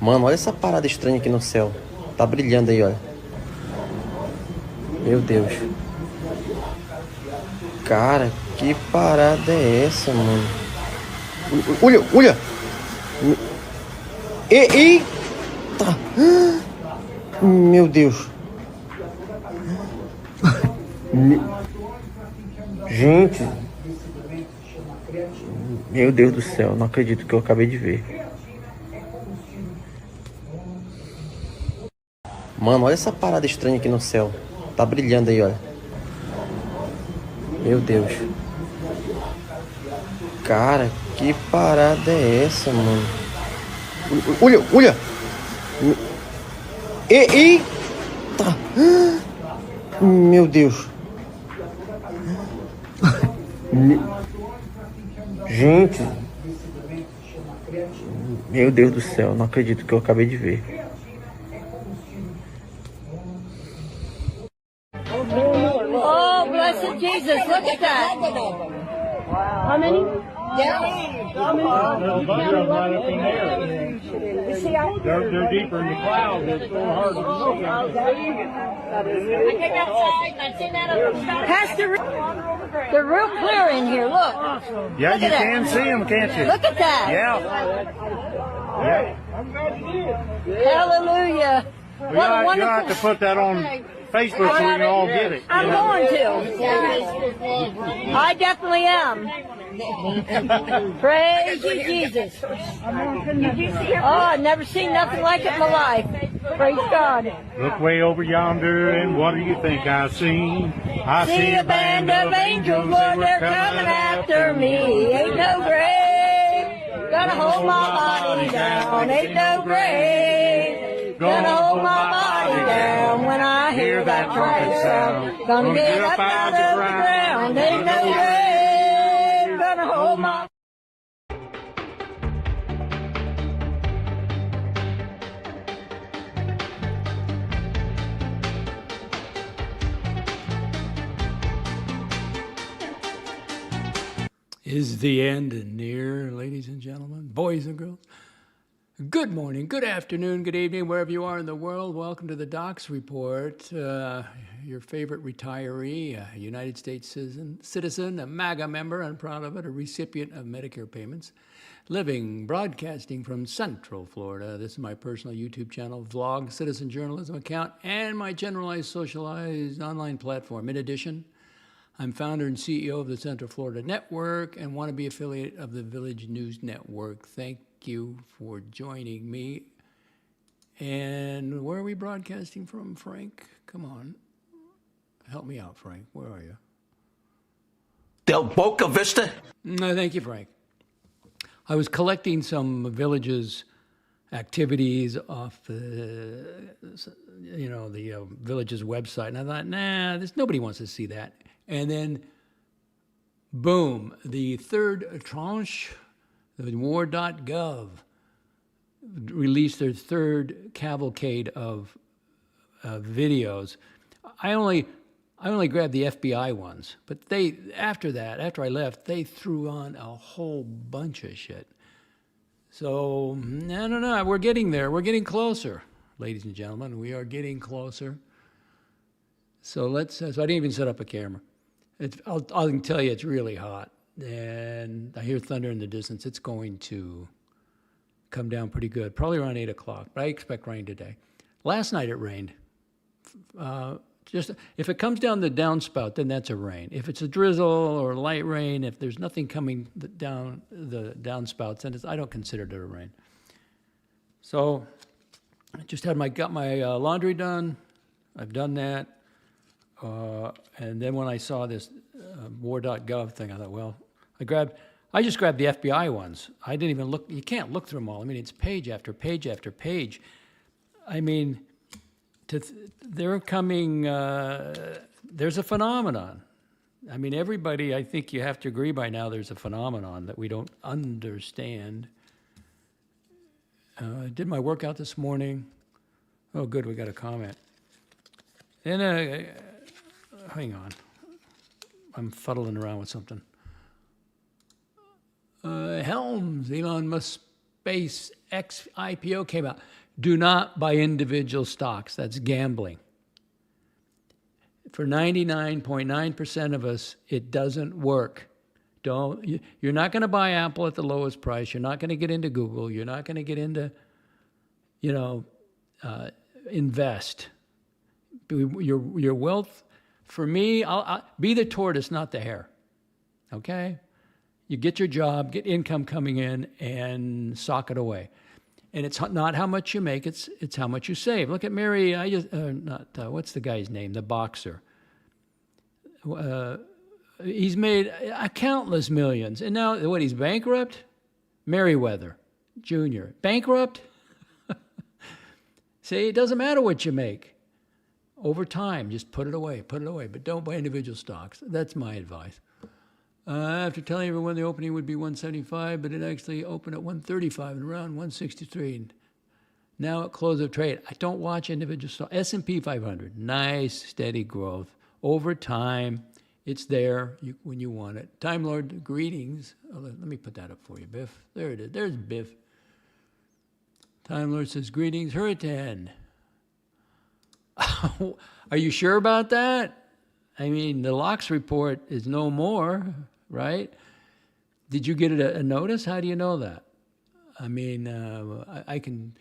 Mano, olha essa parada estranha aqui no céu. Tá brilhando aí, olha. Meu Deus. Cara, que parada é essa, mano? Olha, olha! Eita! Meu Deus. Gente. Meu Deus do céu, não acredito que eu acabei de ver. Mano, olha essa parada estranha aqui no céu. Tá brilhando aí, olha. Meu Deus. Cara, que parada é essa, mano? Olha, olha! Eita! Meu Deus. Gente. Meu Deus do céu, não acredito que eu acabei de ver. Oh, blessed Jesus, look at that. How many? Yeah. They're deeper in the clouds. It's so hard to see. I came outside and I seen that up on Pastor, they're real clear in here, look. Yeah, Look you at that. can see them, can't you? Look at that. Yeah. I'm glad you did. Hallelujah. What a You wonderful... have to put that on Facebook so we can all get it. I'm going to. I definitely am. Praise you, Jesus. Oh, I've never seen nothing like it in my life. Praise God. Look way over yonder, and what do you think I see? I See a band of angels, Lord, they're coming after me. Ain't no grave gonna hold my body down. Ain't no grave gonna hold my body down when I hear that trumpet sound. Gonna get up out of the ground. Ain't no grave gonna hold my... Is the end near, ladies and gentlemen, boys and girls? Good morning, good afternoon, good evening, wherever you are in the world. Welcome to the DOXX Report. Your favorite retiree, a United States citizen, a MAGA member, I'm proud of it, a recipient of Medicare payments, broadcasting from Central Florida. This is my personal YouTube channel, vlog, citizen journalism account, and my generalized socialized online platform. In addition, I'm founder and CEO of the Central Florida Network and want to be affiliate of the Village News Network. Thank you for joining me. And where are we broadcasting from, Frank? Come on. Help me out, Frank. Where are you? Del Boca Vista? No, thank you, Frank. I was collecting some Villages activities off the Villages website, and I thought, nobody wants to see that. And then, boom, the third tranche, the war.gov, released their third cavalcade of videos. I only grabbed the FBI ones, but after I left, they threw on a whole bunch of shit. So, I don't know, we're getting there. We're getting closer, ladies and gentlemen. We are getting closer. So so I didn't even set up a camera. I can tell you it's really hot, and I hear thunder in the distance. It's going to come down pretty good, probably around 8 o'clock, but I expect rain today. Last night it rained. Just if it comes down the downspout, then that's a rain. If it's a drizzle or light rain, if there's nothing coming down the downspouts, then I don't consider it a rain. So I just got my laundry done. I've done that. And then when I saw this war.gov thing, I thought, well, I just grabbed the FBI ones. I didn't even look. You can't look through them all. I mean, it's page after page after page. I mean, they're coming, there's a phenomenon. I mean, everybody, I think you have to agree by now there's a phenomenon that we don't understand. I did my workout this morning. Oh, good, we got a comment. And hang on. I'm fuddling around with something. Helms, Elon Musk SpaceX IPO came out. Do not buy individual stocks. That's gambling. For 99.9% of us, it doesn't work. You're not going to buy Apple at the lowest price. You're not going to get into Google. You're not going to get into, invest. Your wealth, for me, I'll be the tortoise, not the hare. Okay? You get your job, get income coming in, and sock it away. And it's not how much you make, it's how much you save. Look at Mary, what's the guy's name? The boxer. He's made countless millions. And now, he's bankrupt? Merriweather Jr. Bankrupt? See, it doesn't matter what you make. Over time, just put it away. But don't buy individual stocks. That's my advice. After telling everyone the opening would be 175, but it actually opened at 135 and around 163. Now at close of trade, I don't watch individual stocks. S&P 500, nice, steady growth. Over time, it's there when you want it. Time Lord, greetings. Let me put that up for you, Biff. There it is. There's Biff. Time Lord says, greetings, Hurricane. Are you sure about that? I mean, the DOXX Report is no more, right? Did you get a notice? How do you know that? I mean, I can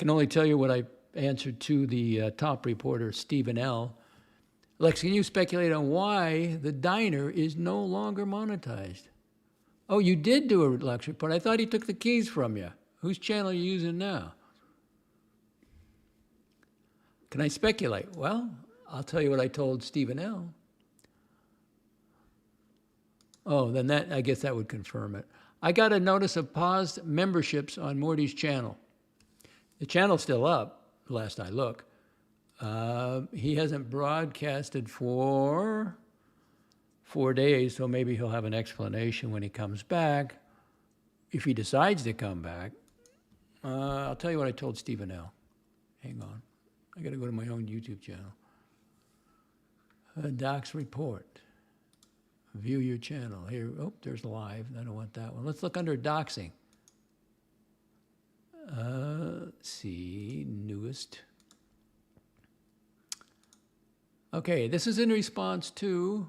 only tell you what I answered to the top reporter, Stephen L. Lex, can you speculate on why the diner is no longer monetized? Oh, you did do a DOXX Report. I thought he took the keys from you. Whose channel are you using now? Can I speculate? Well, I'll tell you what I told Stephen L. Oh, then I guess that would confirm it. I got a notice of paused memberships on Morty's channel. The channel's still up, last I look. He hasn't broadcasted for 4 days, so maybe he'll have an explanation when he comes back. If he decides to come back, I'll tell you what I told Stephen L. Hang on. I got to go to my own YouTube channel. DOXX Report. View your channel. Here, oh, there's live. I don't want that one. Let's look under doxing. Let's see, newest. Okay, this is in response to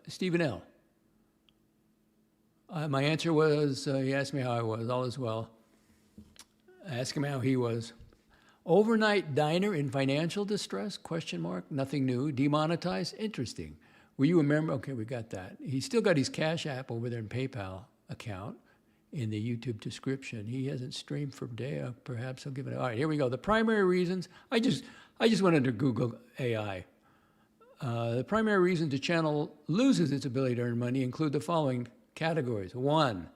Stephen L. My answer was, he asked me how I was. All is well. I asked him how he was. Overnight diner in financial distress? Question mark. Nothing new. Demonetized? Interesting. Were you a member? Okay, we got that. He's still got his Cash App over there in PayPal account in the YouTube description. He hasn't streamed for a day. Perhaps he'll give it. All right, here we go. The primary reasons. I just went under Google AI. The primary reasons the channel loses its ability to earn money include the following categories. 1,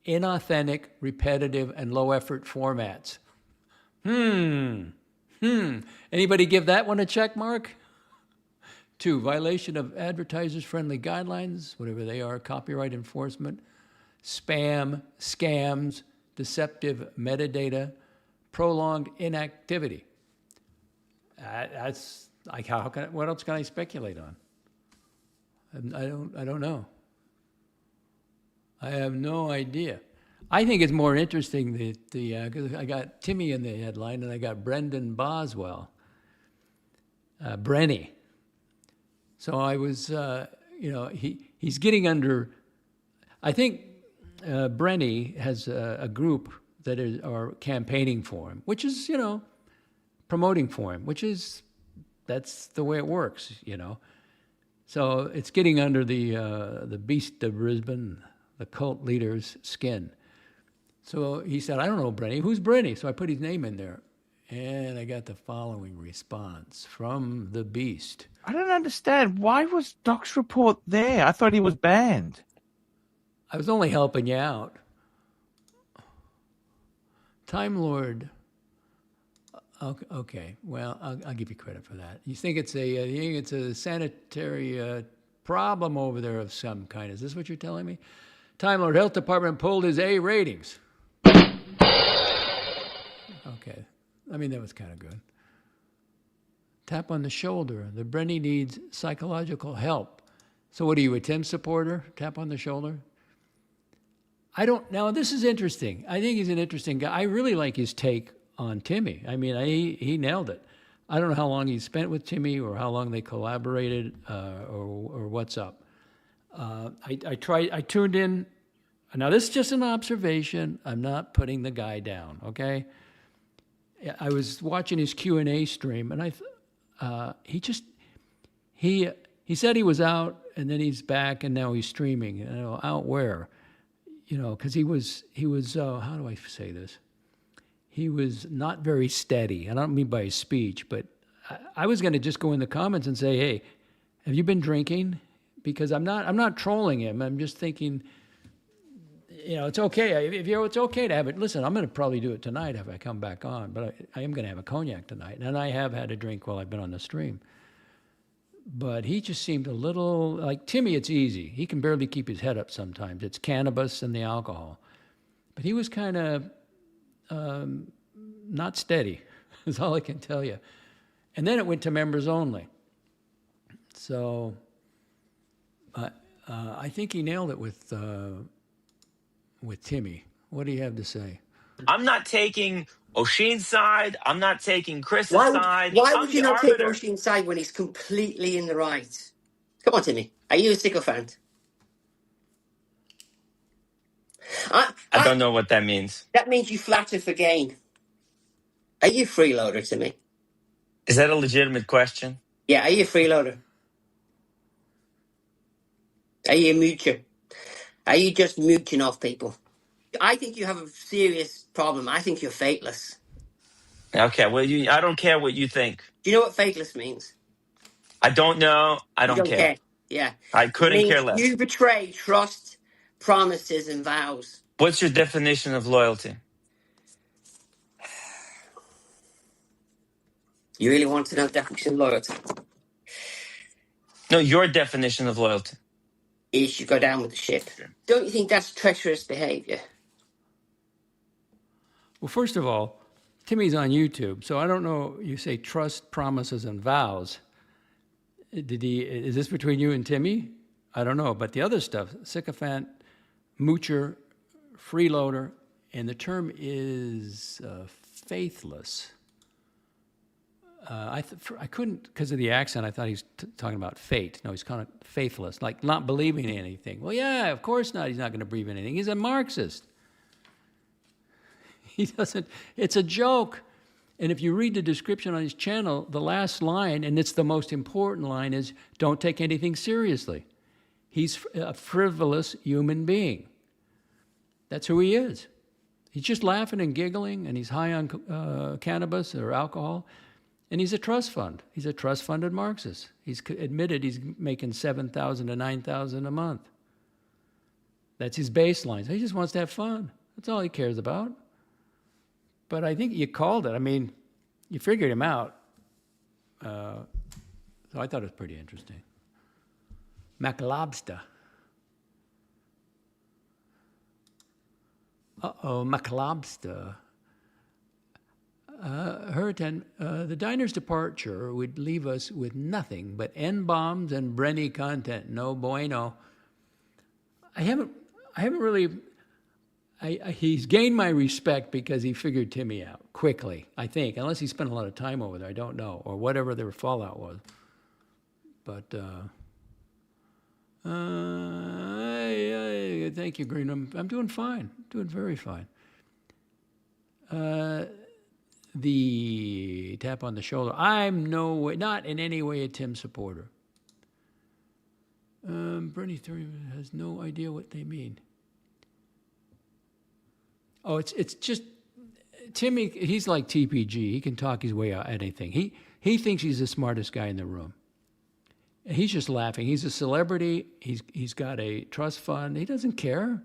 inauthentic, repetitive, and low-effort formats. Anybody give that one a check mark? 2, violation of advertisers-friendly guidelines, whatever they are, copyright enforcement, spam, scams, deceptive metadata, prolonged inactivity. That's like what else can I speculate on? I don't know. I have no idea. I think it's more interesting because I got Timmy in the headline and I got Brendan Boswell, Brenny. So I was, he's getting under. I think Brenny has a group that are campaigning for him, which is promoting for him, that's the way it works, So it's getting under the beast of Brisbane, the cult leader's skin. So he said, I don't know Brenny. Who's Brenny? So I put his name in there. And I got the following response from the beast. I don't understand. Why was DOXX Report there? I thought he was banned. I was only helping you out. Time Lord. Okay. Well, I'll give you credit for that. You think it's a sanitary problem over there of some kind? Is this what you're telling me? Time Lord Health Department pulled his A ratings. Okay. I mean, that was kind of good. Tap on the shoulder. The Brenny needs psychological help. So what are you, a Tim supporter? Tap on the shoulder? Now this is interesting. I think he's an interesting guy. I really like his take on Timmy. I mean, he nailed it. I don't know how long he spent with Timmy or how long they collaborated or what's up. I tuned in. Now this is just an observation. I'm not putting the guy down, okay? I was watching his Q&A stream and he said he was out and then he's back and now he's streaming. You know, out where? You know, because he was how do I say this? He was not very steady. I don't mean by his speech, but I was going to just go in the comments and say, hey, have you been drinking? Because I'm not trolling him. I'm just thinking, you know, it's okay. It's okay to have it. Listen, I'm going to probably do it tonight if I come back on, but I am going to have a cognac tonight. And I have had a drink while I've been on the stream. But he just seemed a little, like Timmy, it's easy. He can barely keep his head up sometimes. It's cannabis and the alcohol. But he was kind of not steady, is all I can tell you. And then it went to members only. So I think he nailed it with Timmy. What do you have to say? I'm not taking O'Shea's side. I'm not taking Chris's side. Why I'm would you the not take arbiter. O'Shea's side when he's completely in the right? Come on, Timmy. Are you a sycophant? I don't know what that means. That means you flatter for gain. Are you a freeloader, Timmy? Is that a legitimate question? Yeah, are you a freeloader? Are you a moocher? Are you just mooching off people? I think you have a serious problem. I think you're fateless. Okay, well, I don't care what you think. Do you know what fateless means? I don't know. I You don't don't care. care. Yeah. I couldn't It means care less. you betray trust, promises, and vows. What's your definition of loyalty? You really want to know definition of loyalty? No, your definition of loyalty. You should go down with the ship. Don't you think that's treacherous behavior? Well, first of all, Timmy's on YouTube, so I don't know. You say trust, promises, and vows. Is this between you and Timmy? I don't know. But the other stuff, sycophant, moocher, freeloader, and the term is faithless. I couldn't, because of the accent, I thought he was talking about fate. No, he's kind of faithless, like not believing in anything. Well, yeah, of course not. He's not going to believe in anything. He's a Marxist. He doesn't, it's a joke. And if you read the description on his channel, the last line, and it's the most important line, is don't take anything seriously. He's a frivolous human being. That's who he is. He's just laughing and giggling, and he's high on cannabis or alcohol. And he's a trust fund. He's a trust-funded Marxist. He's admitted he's making $7,000 to $9,000 a month. That's his baseline. So he just wants to have fun. That's all he cares about. But I think you called it. I mean, you figured him out. So I thought it was pretty interesting. McLobster. McLobster. The diner's departure would leave us with nothing but N-bombs and Brenny content. No bueno. I haven't really. He's gained my respect because he figured Timmy out quickly, I think, unless he spent a lot of time over there. I don't know, or whatever their fallout was. But thank you, Green. I'm doing fine. Doing very fine. The tap on the shoulder. I'm not in any way a Tim supporter. Bernie Theory has no idea what they mean. Oh, it's just Timmy. He's like TPG. He can talk his way out anything. He thinks he's the smartest guy in the room. He's just laughing. He's a celebrity. He's got a trust fund. He doesn't care.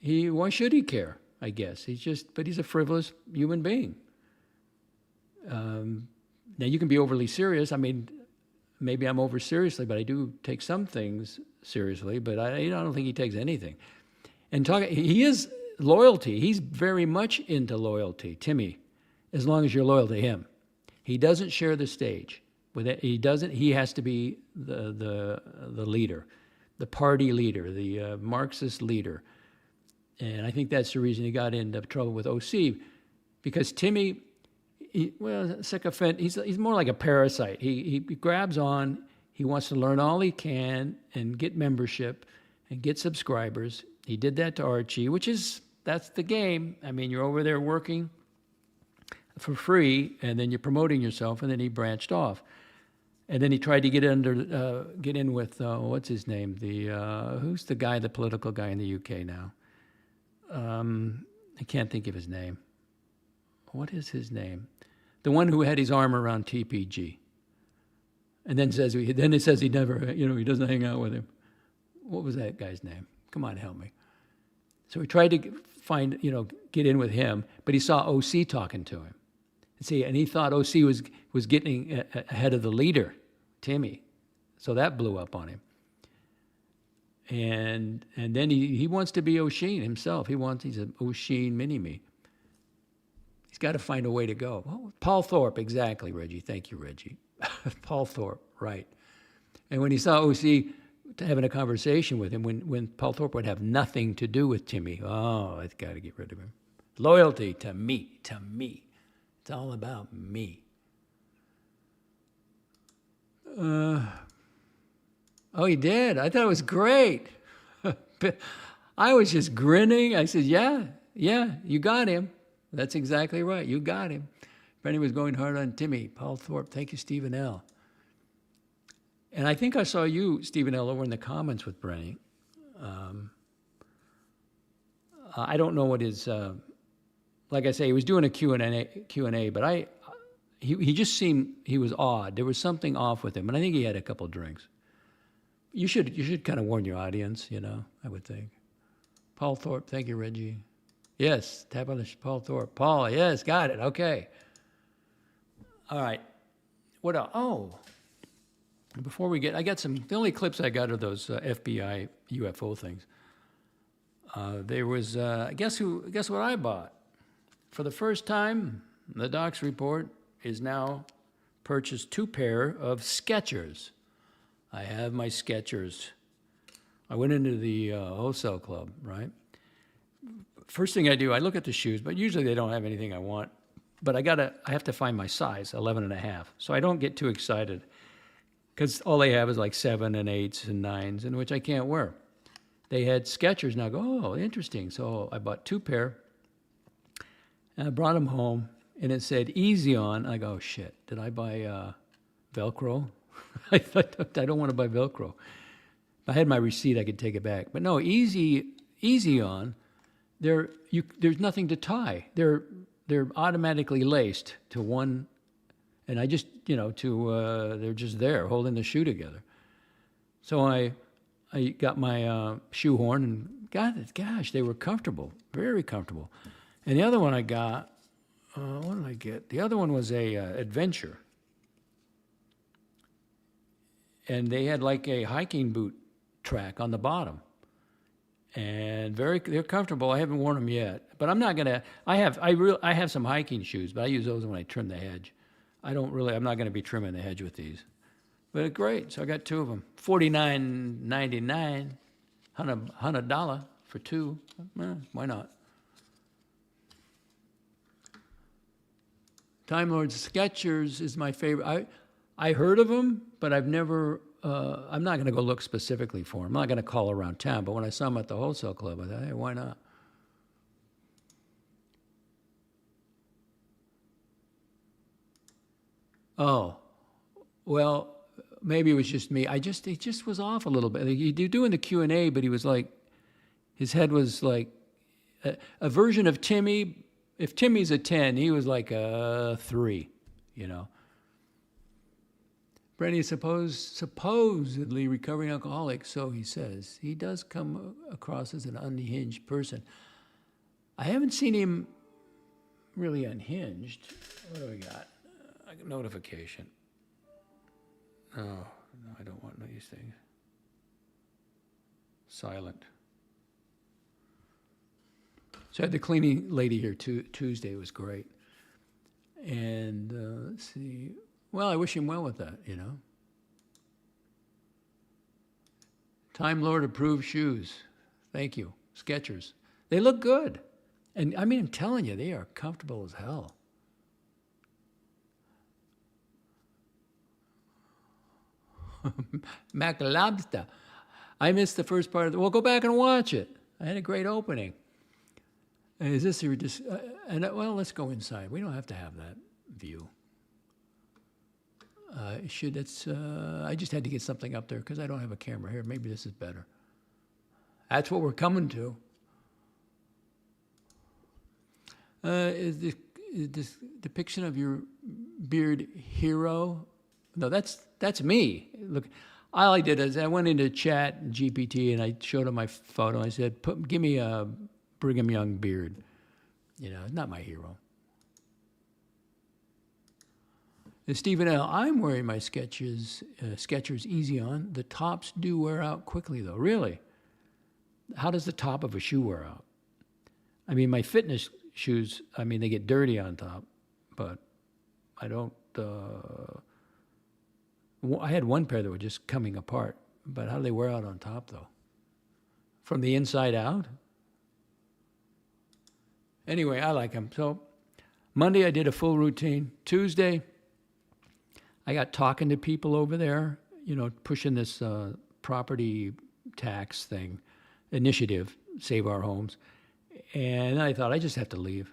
Why should he care? I guess but he's a frivolous human being. Now you can be overly serious. I mean, maybe I'm over seriously, but I do take some things seriously. But I don't think he takes anything. And he is loyalty. He's very much into loyalty, Timmy, as long as you're loyal to him. He doesn't share the stage. With it, he doesn't. He has to be the leader, the party leader, the Marxist leader, and I think that's the reason he got into trouble with OC, because Timmy, sycophant. He's more like a parasite. He grabs on. He wants to learn all he can and get membership and get subscribers. He did that to Archie, that's the game. I mean, you're over there working for free, and then you're promoting yourself, and then he branched off. And then he tried to get in with, what's his name? Who's the guy, the political guy in the UK now? I can't think of his name. What is his name? The one who had his arm around TPG. And then it says he never, he doesn't hang out with him. What was that guy's name? Come on, help me. So he tried to get in with him, but he saw OC talking to him. And he thought OC was getting ahead of the leader, Timmy. So that blew up on him. And then he wants to be O'Sheen himself. He's an O'Sheen mini-me. He's got to find a way to go. Oh, Paul Thorpe, exactly, Reggie. Thank you, Reggie. Paul Thorpe, right. And when he saw OC having a conversation with him, when Paul Thorpe would have nothing to do with Timmy, I've got to get rid of him. Loyalty to me. It's all about me. He did. I thought it was great. I was just grinning. I said, yeah, you got him. That's exactly right. You got him. Brenny was going hard on Timmy. Paul Thorpe, thank you, Stephen L. And I think I saw you, Stephen L., over in the comments with Brenny. I don't know what his, like I say, he was doing a Q&A, but he just seemed, he was odd. There was something off with him, and I think he had a couple drinks. You should kind of warn your audience, I would think. Paul Thorpe, thank you, Reggie. Yes, tap on the Paul Thorpe. Paul, yes, got it, okay. All right, what else? Oh, before we get, the only clips I got are those FBI UFO things. There was, guess what I bought? For the first time, the DOXX Report is now purchased 2 pair of Skechers. I have my Skechers. I went into the wholesale club, right? First thing I do, I look at the shoes, but usually they don't have anything I want. But I have to find my size, 11.5. So I don't get too excited because all they have is like 7 and 8s and 9s, and which I can't wear. They had Skechers, and I go, oh, interesting. So I bought 2 pair, and I brought them home, and it said easy on. I go, oh, shit, did I buy Velcro? I thought, I don't want to buy Velcro. If I had my receipt, I could take it back. But no, easy on. There's nothing to tie. They're automatically laced to one, and I just, they're just there holding the shoe together. So I got my shoehorn and got it. Gosh, they were comfortable, very comfortable. And the other one I got, what did I get? The other one was a Adventure. And they had like a hiking boot track on the bottom. And they're comfortable. I haven't worn them yet, but I'm not gonna. I have some hiking shoes, but I use those when I trim the hedge. I'm not gonna be trimming the hedge with these. But great. So I got 2 of them. $49.99, $100 for 2. Why not? Time Lord's Skechers is my favorite. I heard of them, but I've never. I'm not going to go look specifically for them. I'm not going to call around town, but when I saw them at the wholesale club, I thought, hey, why not? Oh, well, maybe it was just me. He just was off a little bit. He doing the Q&A, but he was like, his head was like a version of Timmy. If Timmy's a 10, he was like a 3, Brenny is supposedly recovering alcoholic, so he says. He does come across as an unhinged person. I haven't seen him really unhinged. What do we got? Notification. No, I don't want these things. Silent. So I had the cleaning lady here Tuesday. It was great. And let's see. Well, I wish him well with that, you know. Time Lord approved shoes. Thank you. Skechers. They look good. And I mean, I'm telling you, they are comfortable as hell. Mac Lobster. I missed the first part of the. Well, go back and watch it. I had a great opening. Is this your well, let's go inside. We don't have to have that view. I just had to get something up there because I don't have a camera here. Maybe this is better. That's what we're coming to. Is this depiction of your beard hero? No, that's me. Look, all I did is I went into Chat GPT and I showed him my photo. I said, "Give me a Brigham Young beard." You know, not my hero. And Stephen L., I'm wearing my Skechers Easy On. The tops do wear out quickly, though. Really? How does the top of a shoe wear out? I mean, my fitness shoes, I mean, they get dirty on top, but I don't... I had one pair that were just coming apart, but how do they wear out on top, though? From the inside out? Anyway, I like them. So Monday, I did a full routine. Tuesday, I got talking to people over there, you know, pushing this property tax thing, initiative, Save Our Homes. And I thought, I just have to leave.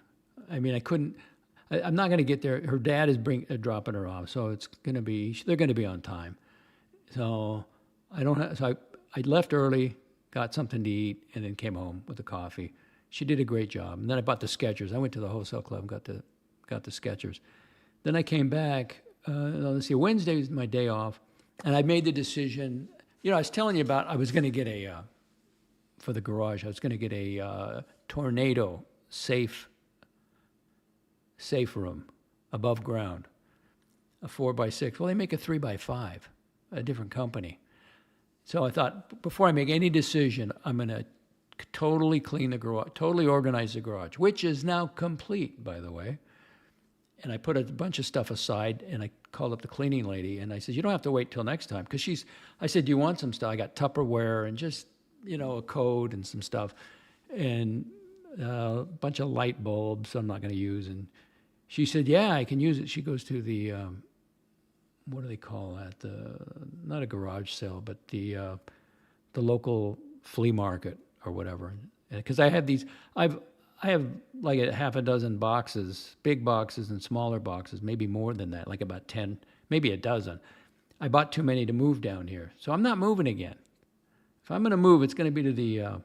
I mean, I'm not going to get there. Her dad is dropping her off, so they're going to be on time. So I left early, got something to eat, and then came home with a coffee. She did a great job. And then I bought the Skechers. I went to the wholesale club and got the Skechers. Then I came back. Let's see, Wednesday was my day off, and I made the decision. You know, I was telling you about I was going to get for the garage, I was going to get a tornado safe room above ground, a 4x6. Well, they make a 3x5, a different company. So I thought, before I make any decision, I'm going to totally clean the garage, totally organize the garage, which is now complete, by the way. And I put a bunch of stuff aside, and I called up the cleaning lady, and I said, you don't have to wait till next time. Because I said, do you want some stuff? I got Tupperware and just, you know, a code and some stuff. And a bunch of light bulbs I'm not going to use. And she said, yeah, I can use it. She goes to the, what do they call that? Not a garage sale, but the local flea market or whatever. Because I have I have like a half a dozen boxes, big boxes and smaller boxes, maybe more than that, like about 10, maybe a dozen. I bought too many to move down here. So I'm not moving again. If I'm going to move, it's going to be to the,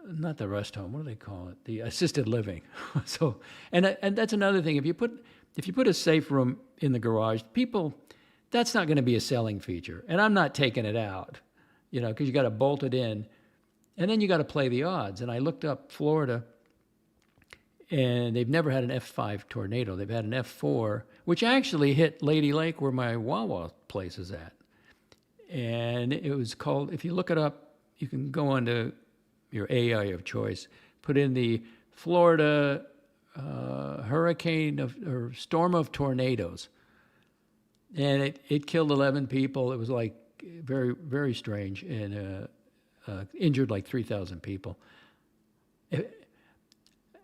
not the rest home, what do they call it? The assisted living. So, and that's another thing. If you put a safe room in the garage, that's not going to be a selling feature. And I'm not taking it out, you know, because you got to bolt it in. And then you got to play the odds. And I looked up Florida, and they've never had an F5 tornado. They've had an F4, which actually hit Lady Lake, where my Wawa place is at. And it was called, if you look it up, you can go onto your AI of choice, put in the Florida hurricane or storm of tornadoes. And it killed 11 people. It was like very, very strange. And injured like 3,000 people.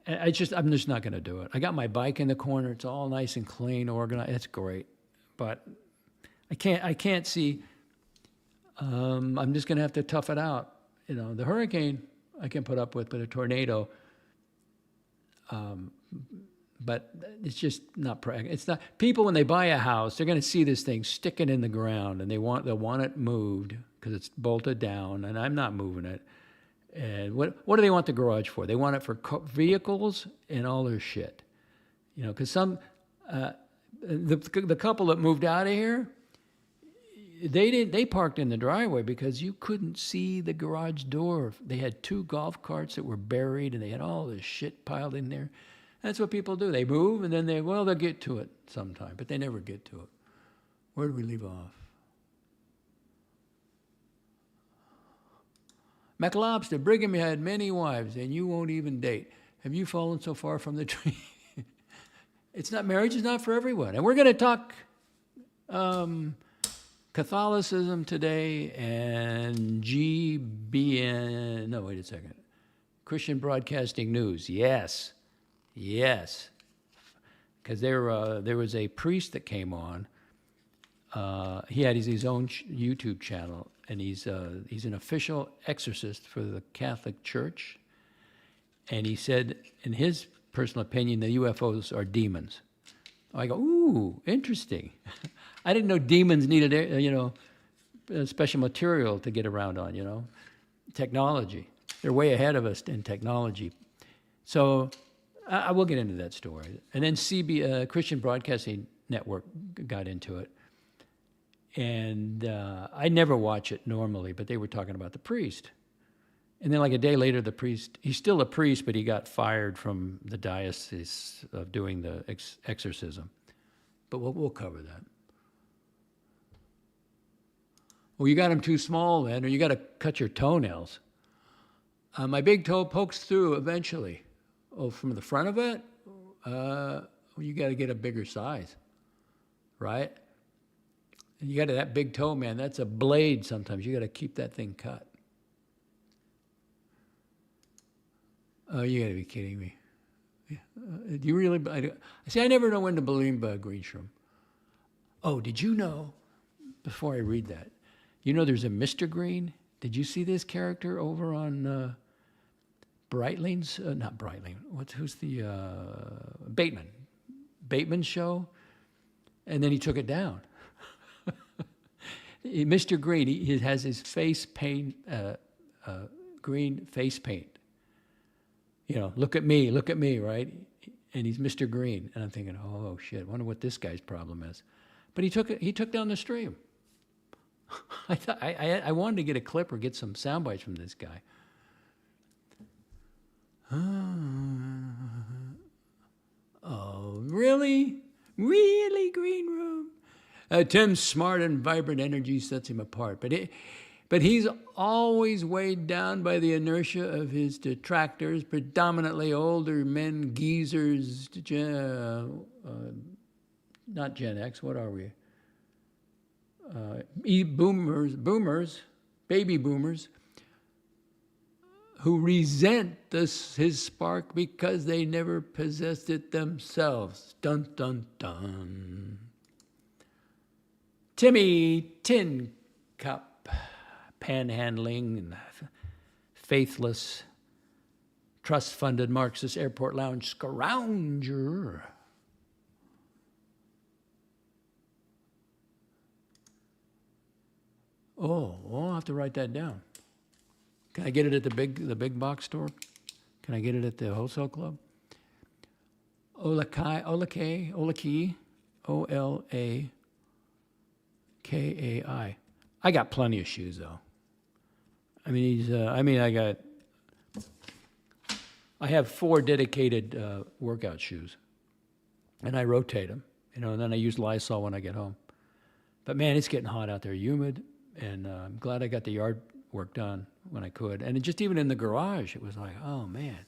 I'm just not going to do it. I got my bike in the corner. It's all nice and clean, organized. It's great, but I can't see. I'm just going to have to tough it out. You know, the hurricane I can put up with, but a tornado. But it's just not practical. It's not. People, when they buy a house, they're going to see this thing sticking in the ground, and they'll want it moved because it's bolted down, and I'm not moving it. And what do they want the garage for? They want it for vehicles and all their shit. You know, because the couple that moved out of here, they parked in the driveway because you couldn't see the garage door. They had 2 golf carts that were buried, and they had all this shit piled in there. That's what people do. They move, and then they'll get to it sometime, but they never get to it. Where did we leave off? McLobster, Brigham had many wives, and you won't even date. Have you fallen so far from the tree? It's not, marriage is not for everyone. And we're going to talk Catholicism today and GBN, no, wait a second. Christian Broadcasting News, yes. Because there was a priest that came on. He had his own YouTube channel, and he's an official exorcist for the Catholic Church. And he said, in his personal opinion, the UFOs are demons. I go, ooh, interesting. I didn't know demons needed, special material to get around on, technology. They're way ahead of us in technology. So I will get into that story. And then Christian Broadcasting Network got into it. And I never watch it normally, but they were talking about the priest. And then like a day later, the priest, he's still a priest, but he got fired from the diocese of doing the exorcism. But we'll cover that. Well, you got them too small then, or you got to cut your toenails. My big toe pokes through eventually. Oh, from the front of it? You got to get a bigger size, right? And you got that big toe, man. That's a blade sometimes. You got to keep that thing cut. Oh, you got to be kidding me. Do you really? I never know when to believe Greenstrom. Oh, did you know, before I read that, there's a Mr. Green? Did you see this character over on Breitling's? Not Breitling. Who's the Bateman? Bateman's show? And then he took it down. Mr. Green, he has his face paint, green face paint. Look at me, right? And he's Mr. Green. And I'm thinking, oh, shit, wonder what this guy's problem is. But he took down the stream. I wanted to get a clip or get some sound bites from this guy. Oh, really? Really, Green Room? Tim's smart and vibrant energy sets him apart. But he's always weighed down by the inertia of his detractors, predominantly older men, geezers, not Gen X, what are we? Boomers, baby boomers, who resent his spark because they never possessed it themselves. Dun, dun, dun. Timmy Tin Cup, panhandling and faithless, trust-funded Marxist airport lounge scrounger. Oh, I'll have to write that down. Can I get it at the big box store? Can I get it at the wholesale club? Olakei, Olakei. I got plenty of shoes though. I have 4 dedicated workout shoes, and I rotate them, and then I use Lysol when I get home. But man, it's getting hot out there, humid, and I'm glad I got the yard work done when I could. And just even in the garage, it was like, oh man,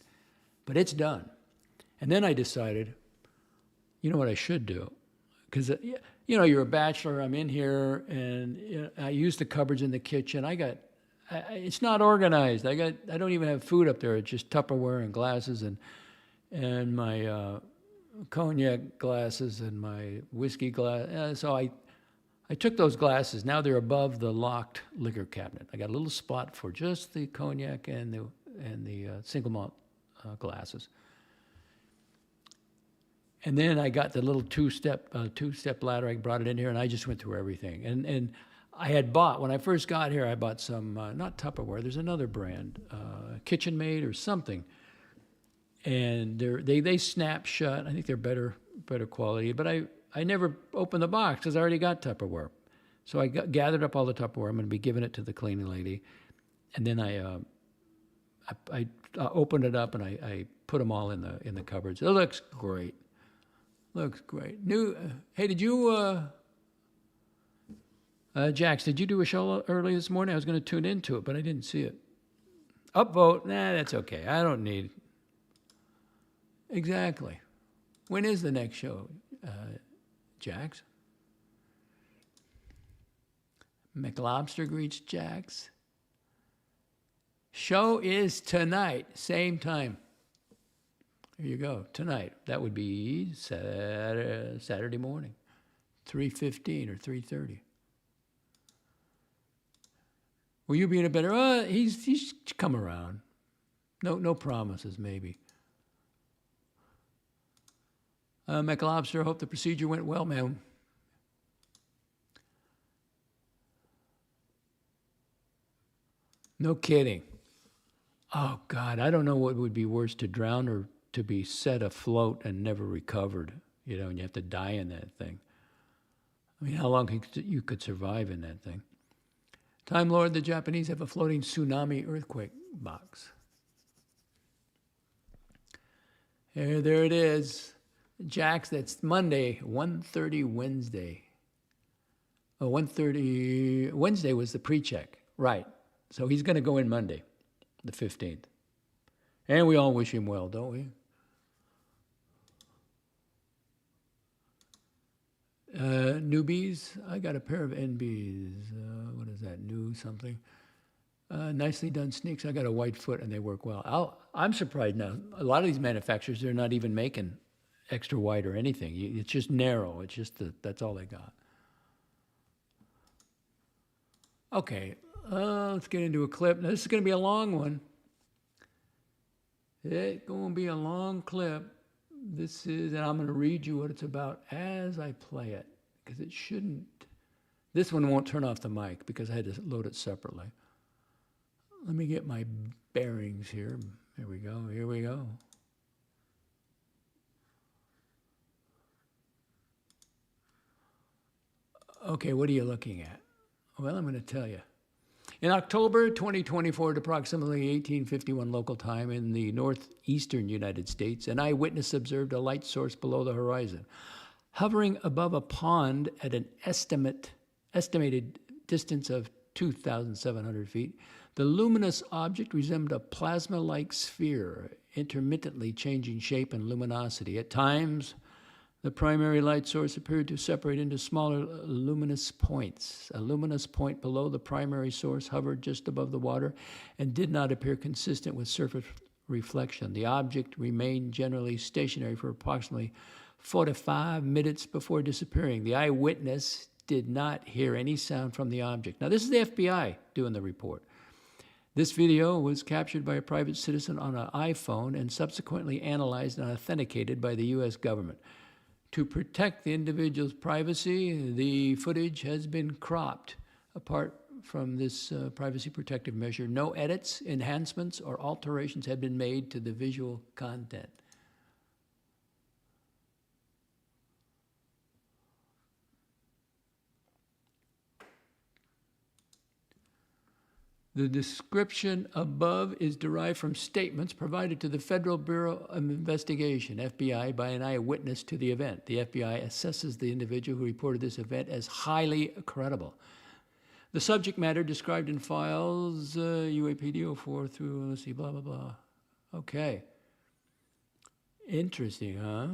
but it's done. And then I decided, what I should do, because you're a bachelor. I'm in here, and I use the cupboards in the kitchen. It's not organized. I don't even have food up there. It's just Tupperware and glasses and my cognac glasses and my whiskey glass. So I took those glasses. Now they're above the locked liquor cabinet. I got a little spot for just the cognac and the single malt glasses. And then I got the little two-step ladder. I brought it in here, and I just went through everything. And I had bought, when I first got here, I bought some, not Tupperware, there's another brand, KitchenMaid or something. And they snap shut. I think they're better quality. But I never opened the box because I already got Tupperware. So I gathered up all the Tupperware. I'm going to be giving it to the cleaning lady. And then I opened it up, and I put them all in the cupboards. It looks great. Looks great. Hey, did you, Jax, did you do a show early this morning? I was going to tune into it, but I didn't see it. Upvote? Nah, that's okay. I don't need. Exactly. When is the next show, Jax? McLobster greets Jax. Show is tonight, same time. There you go, tonight. That would be Saturday morning, 3:15 or 3:30. Will you be in a better? He's come around. No promises, maybe. McLobster, hope the procedure went well, man. No kidding. Oh, God, I don't know what would be worse, to drown or to be set afloat and never recovered, you know, and you have to die in that thing. I mean, how long you could survive in that thing? Time Lord, the Japanese have a floating tsunami earthquake box. There it is. Jax, that's Monday, 1:30 Wednesday. Oh, 1:30, Wednesday was the pre-check, right. So he's going to go in Monday, the 15th. And we all wish him well, don't we? Newbies, I got a pair of NBs. What is that, new something? Nicely done sneaks. I got a white foot and they work well. I'm surprised now. A lot of these manufacturers, they're not even making extra wide or anything. It's just narrow. It's just that's all they got. Okay, let's get into a clip. Now, this is going to be a long one. It's going to be a long clip. This is, and I'm going to read you what it's about as I play it, because it shouldn't. This one won't turn off the mic because I had to load it separately. Let me get my bearings here. Here we go. Here we go. Okay, what are you looking at? Well, I'm going to tell you. In October 2024, at approximately 1851 local time in the northeastern United States, an eyewitness observed a light source below the horizon, hovering above a pond at an estimated distance of 2,700 feet. The luminous object resembled a plasma-like sphere, intermittently changing shape and luminosity. At times, the primary light source appeared to separate into smaller luminous points. A luminous point below the primary source hovered just above the water and did not appear consistent with surface reflection. The object remained generally stationary for approximately 4 to 5 minutes before disappearing. The eyewitness did not hear any sound from the object. Now, this is the FBI doing the report. This video was captured by a private citizen on an iPhone and subsequently analyzed and authenticated by the U.S. government. To protect the individual's privacy, the footage has been cropped. Apart from this privacy protective measure, no edits, enhancements, or alterations have been made to the visual content. The description above is derived from statements provided to the Federal Bureau of Investigation, FBI, by an eyewitness to the event. The FBI assesses the individual who reported this event as highly credible. The subject matter described in files, UAPD 04 through, let's see, blah, blah, blah. Okay. Interesting, huh?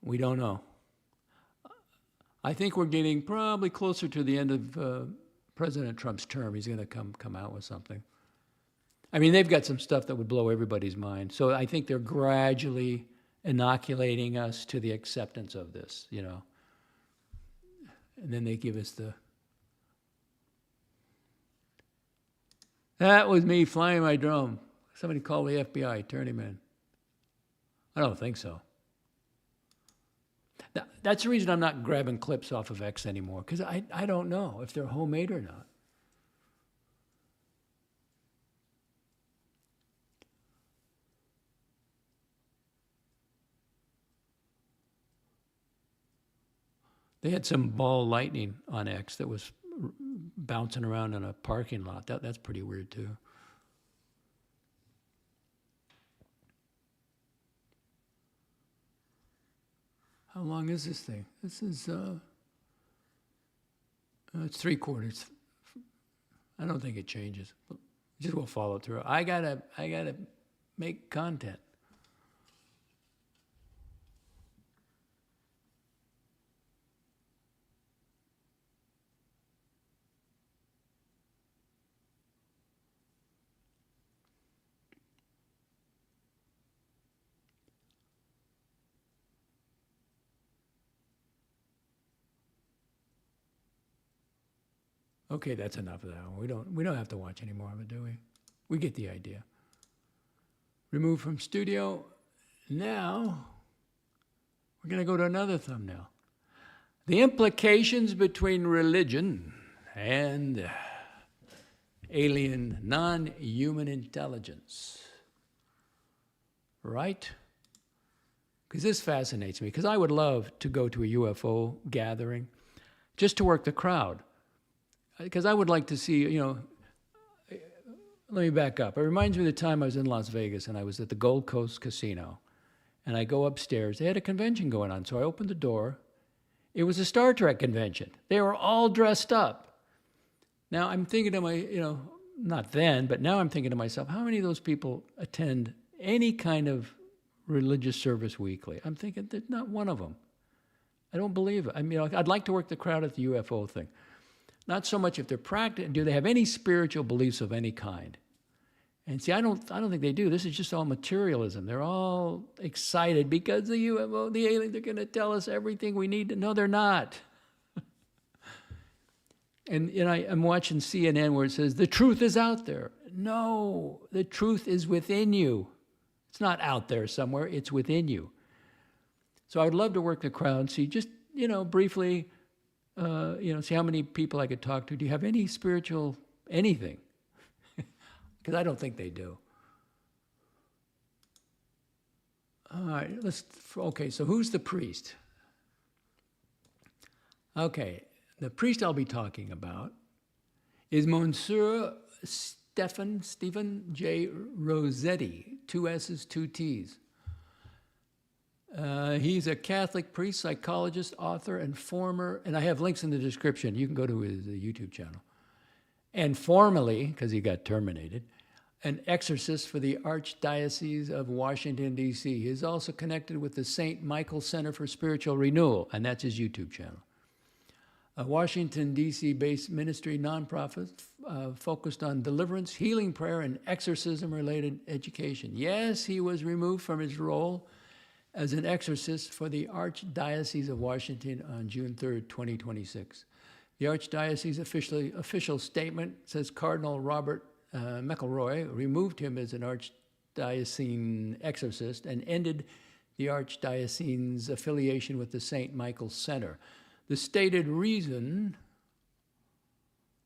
We don't know. I think we're getting probably closer to the end of President Trump's term. He's going to come out with something. I mean, they've got some stuff that would blow everybody's mind. So I think they're gradually inoculating us to the acceptance of this, you know. And then they give us the... That was me flying my drone. Somebody call the FBI, turn him in. I don't think so. That's the reason I'm not grabbing clips off of X anymore, because I don't know if they're homemade or not. They had some ball lightning on X that was bouncing around in a parking lot. That's pretty weird, too. How long is this thing? This is, it's 3/4. I don't think it changes. It just won't follow through. I gotta make content. Okay, that's enough of that one. We don't have to watch any more of it, do we? We get the idea. Remove from studio. Now, we're going to go to another thumbnail. The implications between religion and alien non-human intelligence. Right? Because this fascinates me. Because I would love to go to a UFO gathering just to work the crowd. Because I would like to see, you know, let me back up. It reminds me of the time I was in Las Vegas and I was at the Gold Coast Casino. And I go upstairs. They had a convention going on. So I opened the door. It was a Star Trek convention. They were all dressed up. Now I'm thinking to not then, but now I'm thinking to myself, how many of those people attend any kind of religious service weekly? I'm thinking there's not one of them. I don't believe it. I mean, I'd like to work the crowd at the UFO thing. Not so much if they're practicing, do they have any spiritual beliefs of any kind? And see, I don't think they do. This is just all materialism. They're all excited because the UFO, the aliens, they're going to tell us everything we need to know. They're not. And I'm watching CNN where it says, the truth is out there. No, the truth is within you. It's not out there somewhere. It's within you. So I would love to work the crowd, see just, briefly, see how many people I could talk to. Do you have any spiritual anything? Because I don't think they do. All right, okay, so who's the priest? Okay, the priest I'll be talking about is Monsieur Stephen J. Rossetti, 2 S's, 2 T's. He's a Catholic priest, psychologist, author, and former, and I have links in the description. You can go to his YouTube channel. And formerly, because he got terminated, an exorcist for the Archdiocese of Washington, D.C. He is also connected with the St. Michael Center for Spiritual Renewal, and that's his YouTube channel. A Washington, D.C.-based ministry nonprofit focused on deliverance, healing prayer, and exorcism-related education. Yes, he was removed from his role as an exorcist for the Archdiocese of Washington on June 3rd, 2026. The Archdiocese official statement says Cardinal Robert McElroy removed him as an archdiocesan exorcist and ended the archdiocesan's affiliation with the St. Michael Center. The stated reason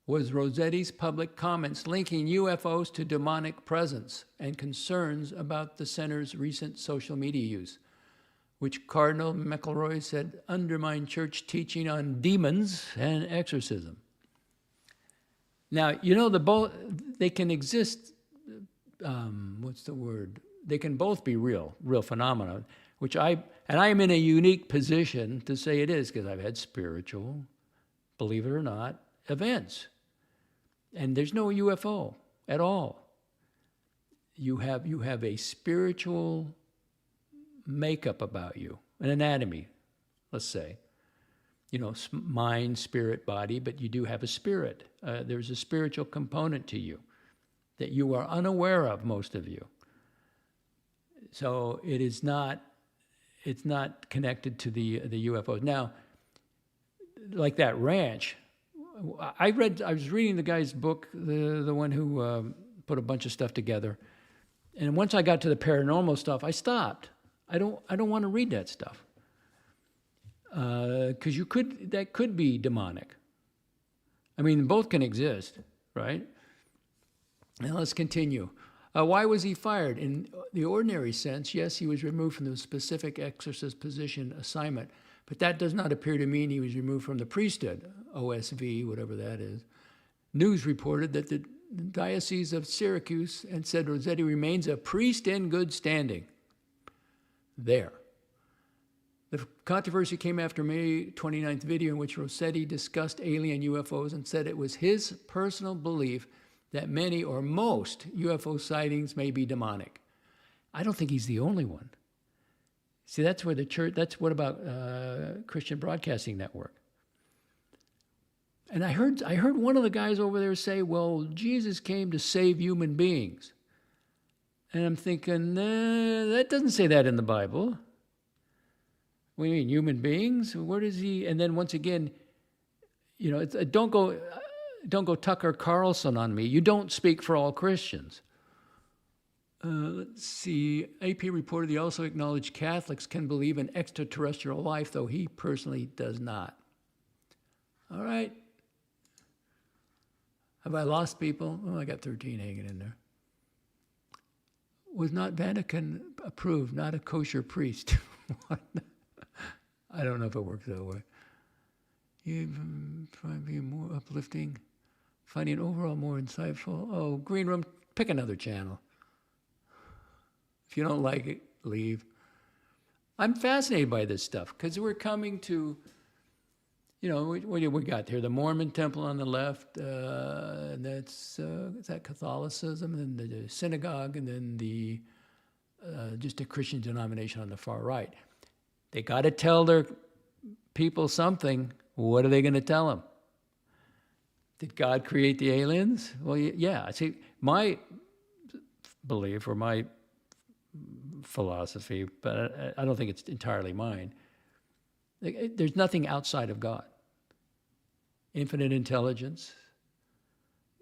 was Rossetti's public comments linking UFOs to demonic presence and concerns about the center's recent social media use, which Cardinal McElroy said undermined church teaching on demons and exorcism. Now, they can exist, They can both be real phenomena, which I am in a unique position to say it is, because I've had spiritual, believe it or not, events. And there's no UFO at all. You have a spiritual makeup about you, an anatomy, let's say. Mind, spirit, body, but you do have a spirit. There's a spiritual component to you that you are unaware of, most of you. So it's not connected to the UFOs. Now, like that ranch, I was reading the guy's book, the one who put a bunch of stuff together. And once I got to the paranormal stuff, I stopped. I don't want to read that stuff. Because that could be demonic. I mean, both can exist, right? Now let's continue. Why was he fired? In the ordinary sense, yes, he was removed from the specific exorcist position assignment, but that does not appear to mean he was removed from the priesthood, OSV, whatever that is. News reported that the Diocese of Syracuse and said Rossetti remains a priest in good standing. There. The controversy came after May 29th video in which Rossetti discussed alien UFOs and said it was his personal belief that many or most UFO sightings may be demonic. I don't think he's the only one. See, that's where the church, that's what about Christian Broadcasting Network. And I heard one of the guys over there say, well, Jesus came to save human beings. And I'm thinking, that doesn't say that in the Bible. What do you mean, human beings? Where does he? And then once again, you know, don't go Tucker Carlson on me. You don't speak for all Christians. Let's see. AP reported he also acknowledged Catholics can believe in extraterrestrial life, though he personally does not. All right. Have I lost people? Oh, I got 13 hanging in there. Was not Vatican approved, not a kosher priest. I don't know if it works that way. You try to be more uplifting, finding overall more insightful. Oh, Green Room, pick another channel. If you don't like it, leave. I'm fascinated by this stuff because we're coming to, you know, what do we got here? The Mormon temple on the left, and that's is that Catholicism, and then the synagogue, and then the just a Christian denomination on the far right. They got to tell their people something. What are they going to tell them? Did God create the aliens? Well, yeah. See, my belief or my philosophy, but I don't think it's entirely mine. There's nothing outside of God. Infinite intelligence,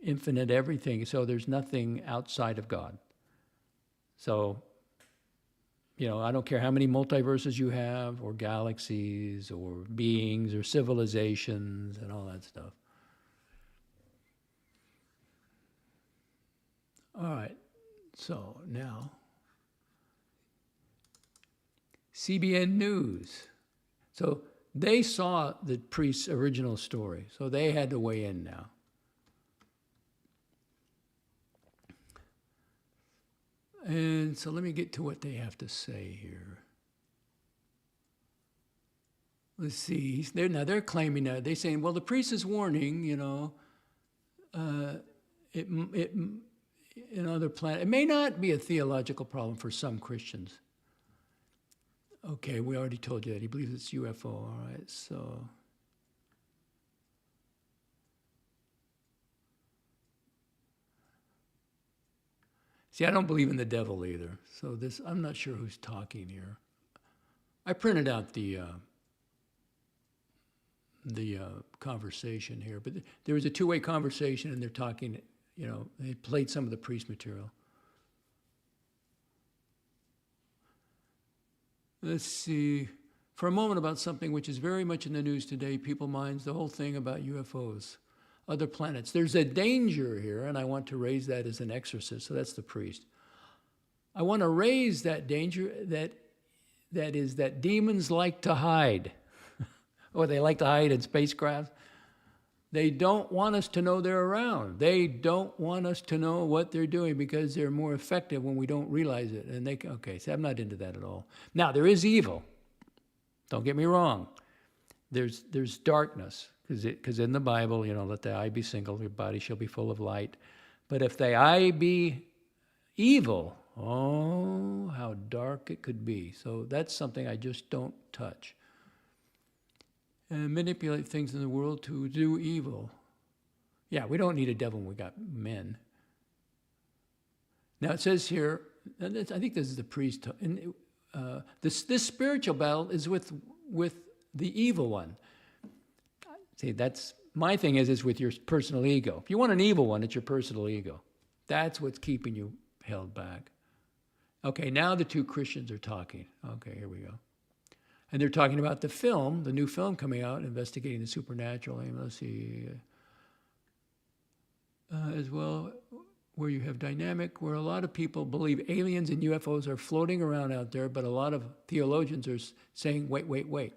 infinite everything. So there's nothing outside of God. So, you know, I don't care how many multiverses you have, or galaxies, or beings, or civilizations, and all that stuff. All right, so now, CBN News. So they saw the priest's original story, so they had to weigh in now. And so let me get to what they have to say here. Let's see. They're claiming that. They're saying, well, the priest is warning, you know, in other planets. It may not be a theological problem for some Christians. Okay, we already told you that. He believes it's UFO, all right, so. See, I don't believe in the devil either. So this, I'm not sure who's talking here. I printed out the conversation here, but there was a two-way conversation, and they're talking, you know, they played some of the priest material. Let's see. For a moment about something which is very much in the news today, people's minds, the whole thing about UFOs, other planets. There's a danger here, and I want to raise that as an exorcist, so that's the priest. I want to raise that danger that is that demons like to hide. Or they like to hide in spacecraft. They don't want us to know they're around. They don't want us to know what they're doing because they're more effective when we don't realize it. And they, okay, so I'm not into that at all. Now, there is evil. Don't get me wrong. There's darkness, because in the Bible, you know, let the eye be single, your body shall be full of light. But if the eye be evil, oh, how dark it could be. So that's something I just don't touch. And manipulate things in the world to do evil. Yeah, we don't need a devil when we got men. Now it says here, and I think this is the priest, and this spiritual battle is with the evil one. See, that's my thing is with your personal ego. If you want an evil one, it's your personal ego. That's what's keeping you held back. Okay, now the two Christians are talking. Okay, here we go. And they're talking about the film, the new film coming out, investigating the supernatural. Let's see. As well, where you have dynamic, where a lot of people believe aliens and UFOs are floating around out there, but a lot of theologians are saying, wait.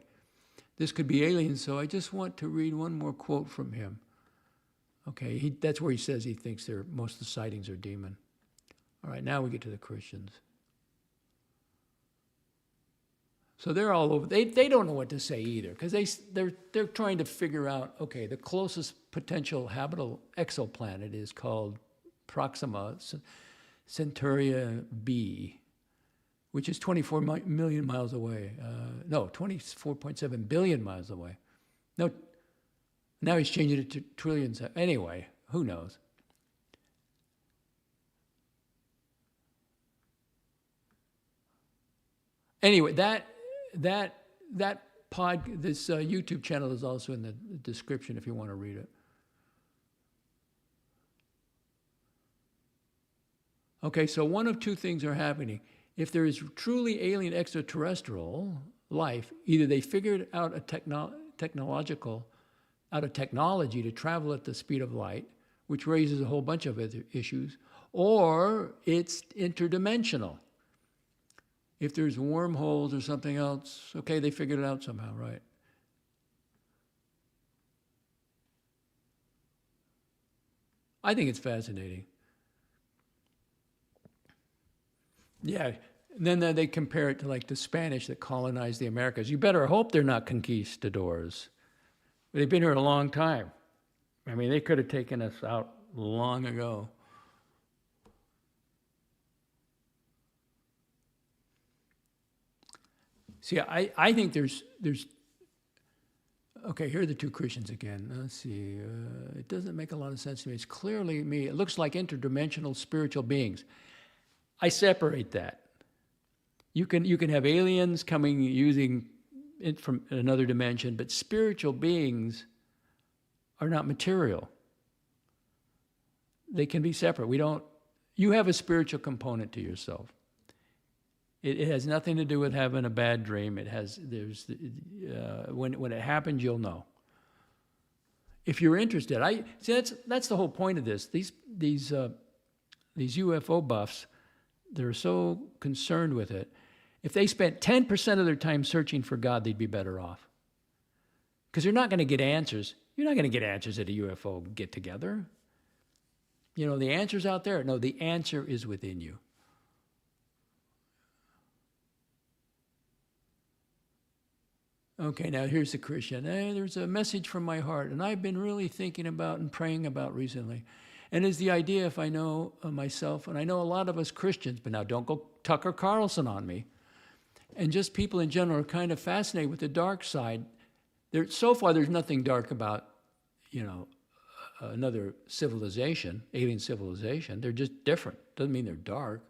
This could be aliens, so I just want to read one more quote from him. Okay, that's where he says he thinks most of the sightings are demon. All right, now we get to the Christians. So they're all over. They don't know what to say either because they're trying to figure out, okay, the closest potential habitable exoplanet is called Proxima Centauri B, which is 24 million miles away. No, 24.7 billion miles away. No, now he's changing it to trillions. Anyway, who knows? Anyway, this YouTube channel is also in the description if you want to read it. Okay, so one of two things are happening. If there is truly alien extraterrestrial life, either they figured out a technology to travel at the speed of light, which raises a whole bunch of other issues, or it's interdimensional. If there's wormholes or something else, okay, they figured it out somehow, right? I think it's fascinating. Yeah, and then they compare it to like the Spanish that colonized the Americas. You better hope they're not conquistadors. They've been here a long time. I mean, they could have taken us out long ago. See, I think there's okay, here are the two Christians again. Let's see. It doesn't make a lot of sense to me. It's clearly me. It looks like interdimensional spiritual beings. I separate that. You can have aliens coming using it from another dimension, but spiritual beings are not material. They can be separate. You have a spiritual component to yourself. It has nothing to do with having a bad dream. When it happens, you'll know. If you're interested, that's the whole point of this. These UFO buffs, they're so concerned with it. If they spent 10% of their time searching for God, they'd be better off. Because they're not going to get answers. You're not going to get answers at a UFO get-together. You know, the answer's out there. No, the answer is within you. Okay, now here's the Christian. There's a message from my heart, and I've been really thinking about and praying about recently. And it's the idea, if I know myself, and I know a lot of us Christians, but now don't go Tucker Carlson on me, and just people in general are kind of fascinated with the dark side. So far, there's nothing dark about, another civilization, alien civilization. They're just different. Doesn't mean they're dark.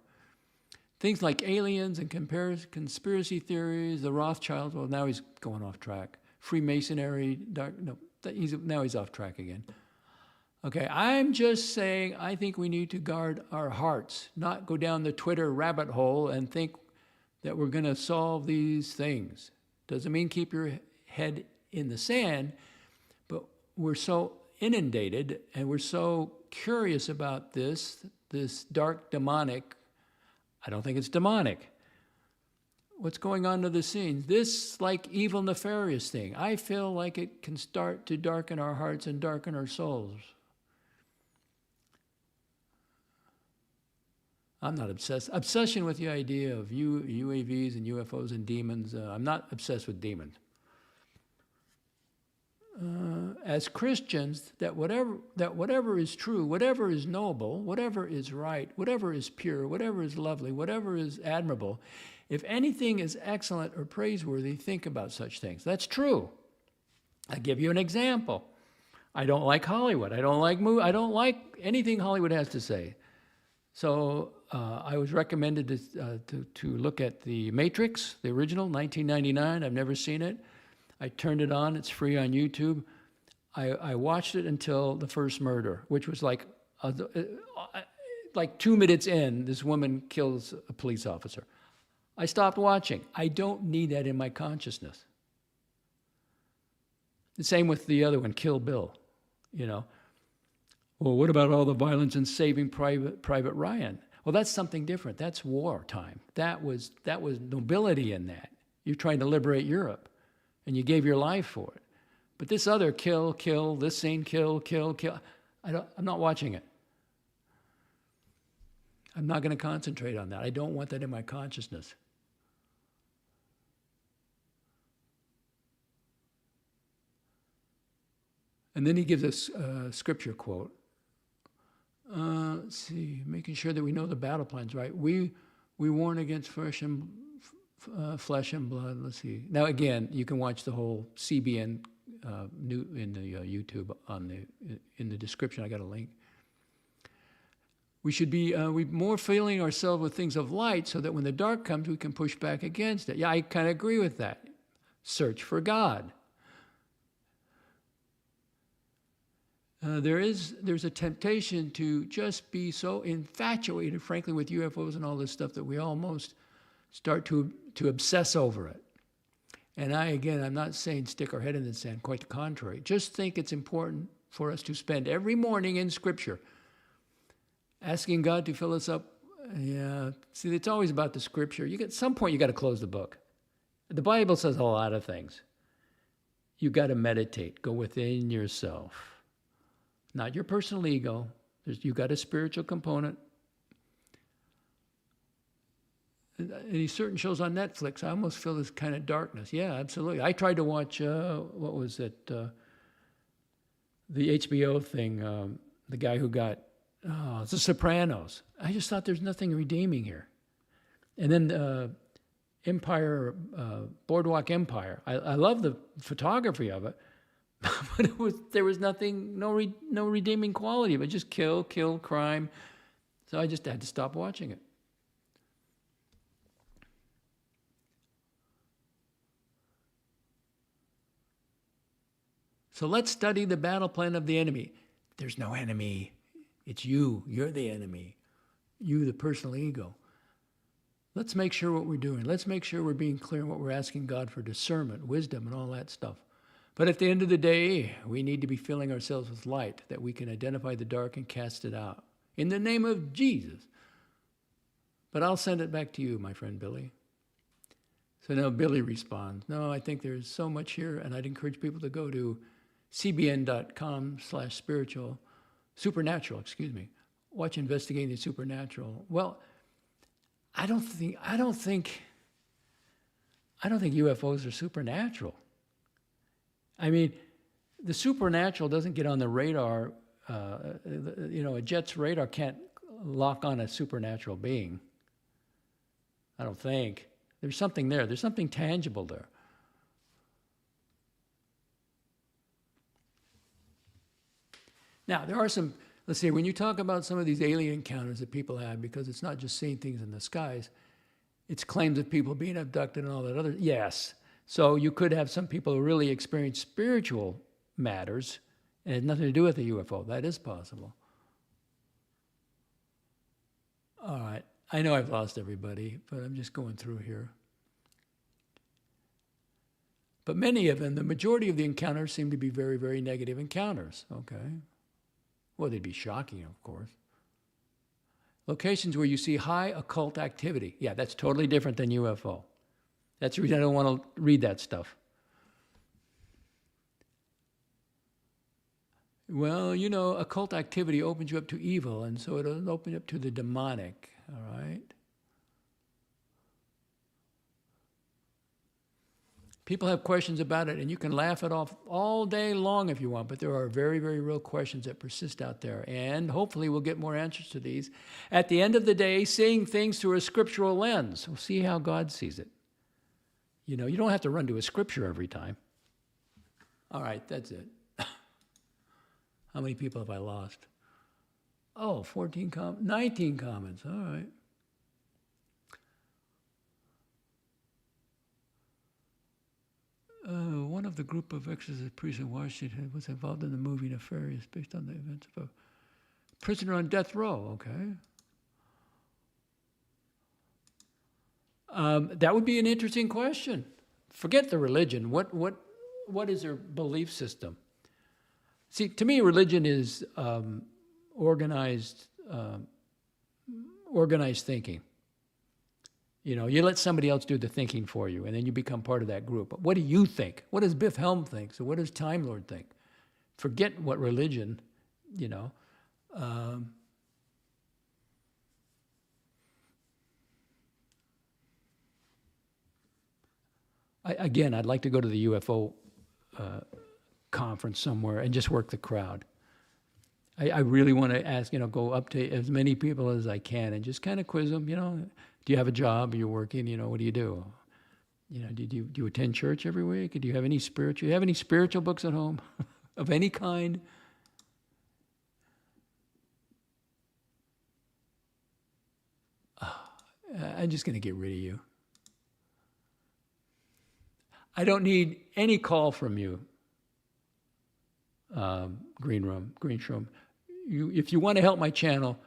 Things like aliens and conspiracy theories, the Rothschilds, well, now he's going off track. Freemasonry, now he's off track again. Okay, I'm just saying I think we need to guard our hearts, not go down the Twitter rabbit hole and think that we're going to solve these things. Doesn't mean keep your head in the sand, but we're so inundated and we're so curious about this dark demonic. I don't think it's demonic. What's going on to the scene? This like evil nefarious thing, I feel like it can start to darken our hearts and darken our souls. I'm not obsessed. Obsession with the idea of UAVs and UFOs and demons. I'm not obsessed with demons. As Christians, that whatever is true, whatever is noble, whatever is right, whatever is pure, whatever is lovely, whatever is admirable, if anything is excellent or praiseworthy, think about such things. That's true. I'll give you an example. I don't like Hollywood. I don't like anything Hollywood has to say. So I was recommended to look at The Matrix, the original, 1999. I've never seen it. I turned it on. It's free on YouTube. I watched it until the first murder, which was like 2 minutes in, this woman kills a police officer. I stopped watching. I don't need that in my consciousness. The same with the other one, Kill Bill, Well, what about all the violence in Saving Private Ryan? Well, that's something different. That's wartime. That was nobility in that. You're trying to liberate Europe, and you gave your life for it. But this other kill, this scene, kill. I'm not watching it. I'm not going to concentrate on that. I don't want that in my consciousness. And then he gives us a scripture quote. Let's see, making sure that we know the battle plans, right? We warn against flesh and blood. Let's see. Now again, you can watch the whole CBN new in the YouTube in the description. I got a link. We should be we more filling ourselves with things of light, so that when the dark comes, we can push back against it. Yeah, I kind of agree with that. Search for God. There's a temptation to just be so infatuated, frankly, with UFOs and all this stuff that we almost start to obsess over it. And I'm not saying stick our head in the sand, quite the contrary. Just think it's important for us to spend every morning in Scripture asking God to fill us up. Yeah, see, it's always about the Scripture. At some point, you got to close the book. The Bible says a lot of things. You got to meditate, go within yourself. Not your personal ego. You got a spiritual component. Any certain shows on Netflix, I almost feel this kind of darkness. Yeah, absolutely. I tried to watch, what was it? The HBO thing, the guy who got, The Sopranos. I just thought there's nothing redeeming here. And then Empire, Boardwalk Empire. I love the photography of it. But there was nothing, no redeeming quality of it. Just kill, crime. So I just had to stop watching it. So let's study the battle plan of the enemy. There's no enemy. It's you. You're the enemy. You, the personal ego. Let's make sure what we're doing. Let's make sure we're being clear in what we're asking God for discernment, wisdom, and all that stuff. But at the end of the day, we need to be filling ourselves with light, that we can identify the dark and cast it out. In the name of Jesus. But I'll send it back to you, my friend Billy. So now Billy responds, no, I think there's so much here, and I'd encourage people to go to cbn.com/supernatural, watch Investigating the Supernatural. Well, I don't think UFOs are supernatural. I mean, the supernatural doesn't get on the radar. A jet's radar can't lock on a supernatural being. I don't think. There's something there. There's something tangible there. Now, there are some, let's say, when you talk about some of these alien encounters that people have, because it's not just seeing things in the skies, it's claims of people being abducted and all that other, yes. So you could have some people who really experience spiritual matters and it has nothing to do with the UFO. That is possible. All right. I know I've lost everybody, but I'm just going through here. But many of them, the majority of the encounters seem to be very, very negative encounters. Okay. Well, they'd be shocking, of course. Locations where you see high occult activity. Yeah, that's totally different than UFO. That's the reason I don't want to read that stuff. Well, occult activity opens you up to evil, and so it'll open you up to the demonic, all right? People have questions about it, and you can laugh it off all day long if you want, but there are very, very real questions that persist out there, and hopefully we'll get more answers to these. At the end of the day, seeing things through a scriptural lens. We'll see how God sees it. You don't have to run to a scripture every time. All right, that's it. How many people have I lost? Oh, 19 comments. All right. One of the group of exorcist priests in Washington was involved in the movie Nefarious based on the events of a prisoner on death row. Okay. That would be an interesting question. Forget the religion. What is their belief system? See, to me, religion is organized thinking. You let somebody else do the thinking for you, and then you become part of that group. But what do you think? What does Biff Helm think? So what does Time Lord think? Forget what religion, I'd like to go to the UFO conference somewhere and just work the crowd. I really want to ask, go up to as many people as I can and just kind of quiz them, do you have a job? Are you working? What do you do? Do you attend church every week? Do you have any spiritual books at home of any kind? I'm just going to get rid of you. I don't need any call from you, Green Room. If you want to help my channel,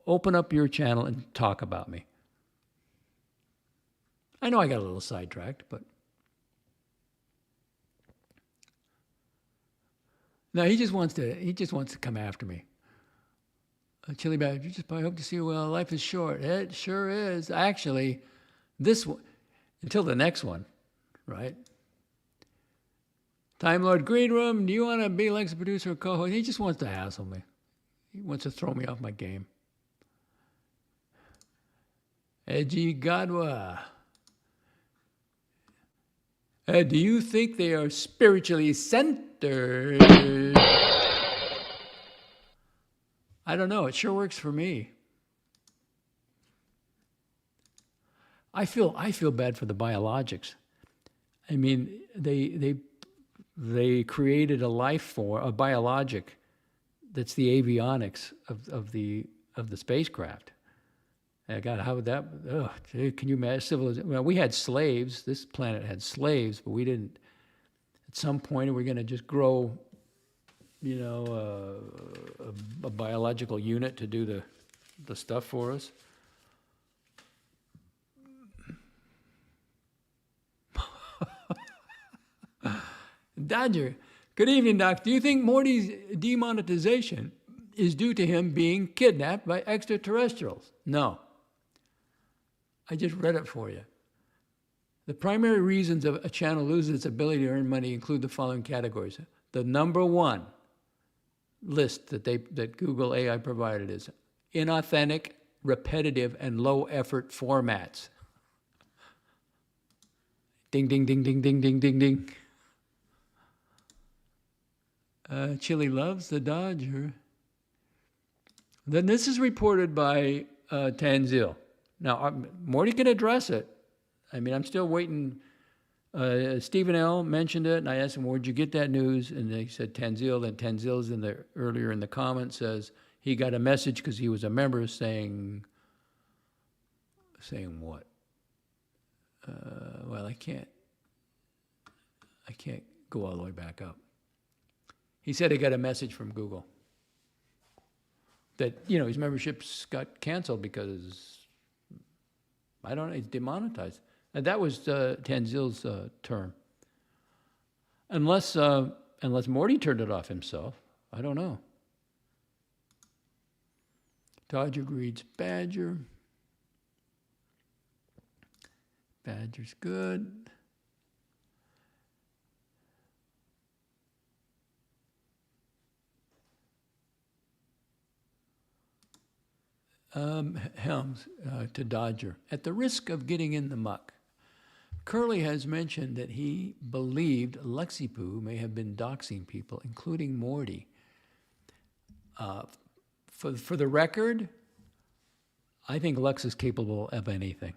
open up your channel and talk about me. I know I got a little sidetracked, but no, he just wants to come after me. Chili Bad, I hope to see you well. Life is short. It sure is. Actually, this one, until the next one, right? Time Lord Green Room, do you want to be like the producer or co-host? He just wants to hassle me. He wants to throw me off my game. Edgy Godwa. Do you think they are spiritually centered? I don't know. It sure works for me. I feel bad for the biologics. I mean, they created a life form, a biologic, that's the avionics of the spacecraft. God, how would that? Oh, can you imagine civilization? Well, we had slaves. This planet had slaves, but we didn't. At some point, we're going to just grow, a biological unit to do the stuff for us. Dodger, good evening, Doc. Do you think Morty's demonetization is due to him being kidnapped by extraterrestrials? No. I just read it for you. The primary reasons a channel loses its ability to earn money include the following categories. The number one list that Google AI provided is inauthentic, repetitive, and low-effort formats. Ding, ding, ding, ding, ding, ding, ding, ding. Chili loves the Dodger. Then this is reported by Tanzil. Now, Morty can address it. I mean, I'm still waiting. Stephen L. mentioned it, and I asked him, where'd you get that news? And he said Tanzil. Then Tanzil's earlier in the comment says he got a message because he was a member saying what? Well, I can't go all the way back up. He said he got a message from Google that, his memberships got canceled because, I don't know, it's demonetized. And that was Tanzil's term. Unless Morty turned it off himself. I don't know. Dodger greets Badger. Badger's good. Helms to Dodger. At the risk of getting in the muck, Curly has mentioned that he believed Lexipoo may have been doxing people, including Morty. For the record, I think Lex is capable of anything.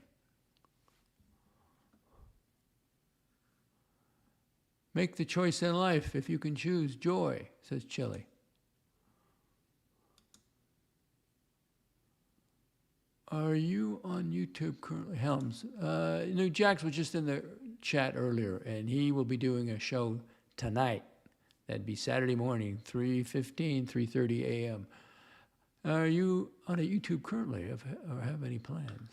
Make the choice in life if you can choose joy, says Chili. Are you on YouTube currently? Helms. Jax was just in the chat earlier, and he will be doing a show tonight. That'd be Saturday morning, 3:30 a.m. Are you on a YouTube currently or have any plans?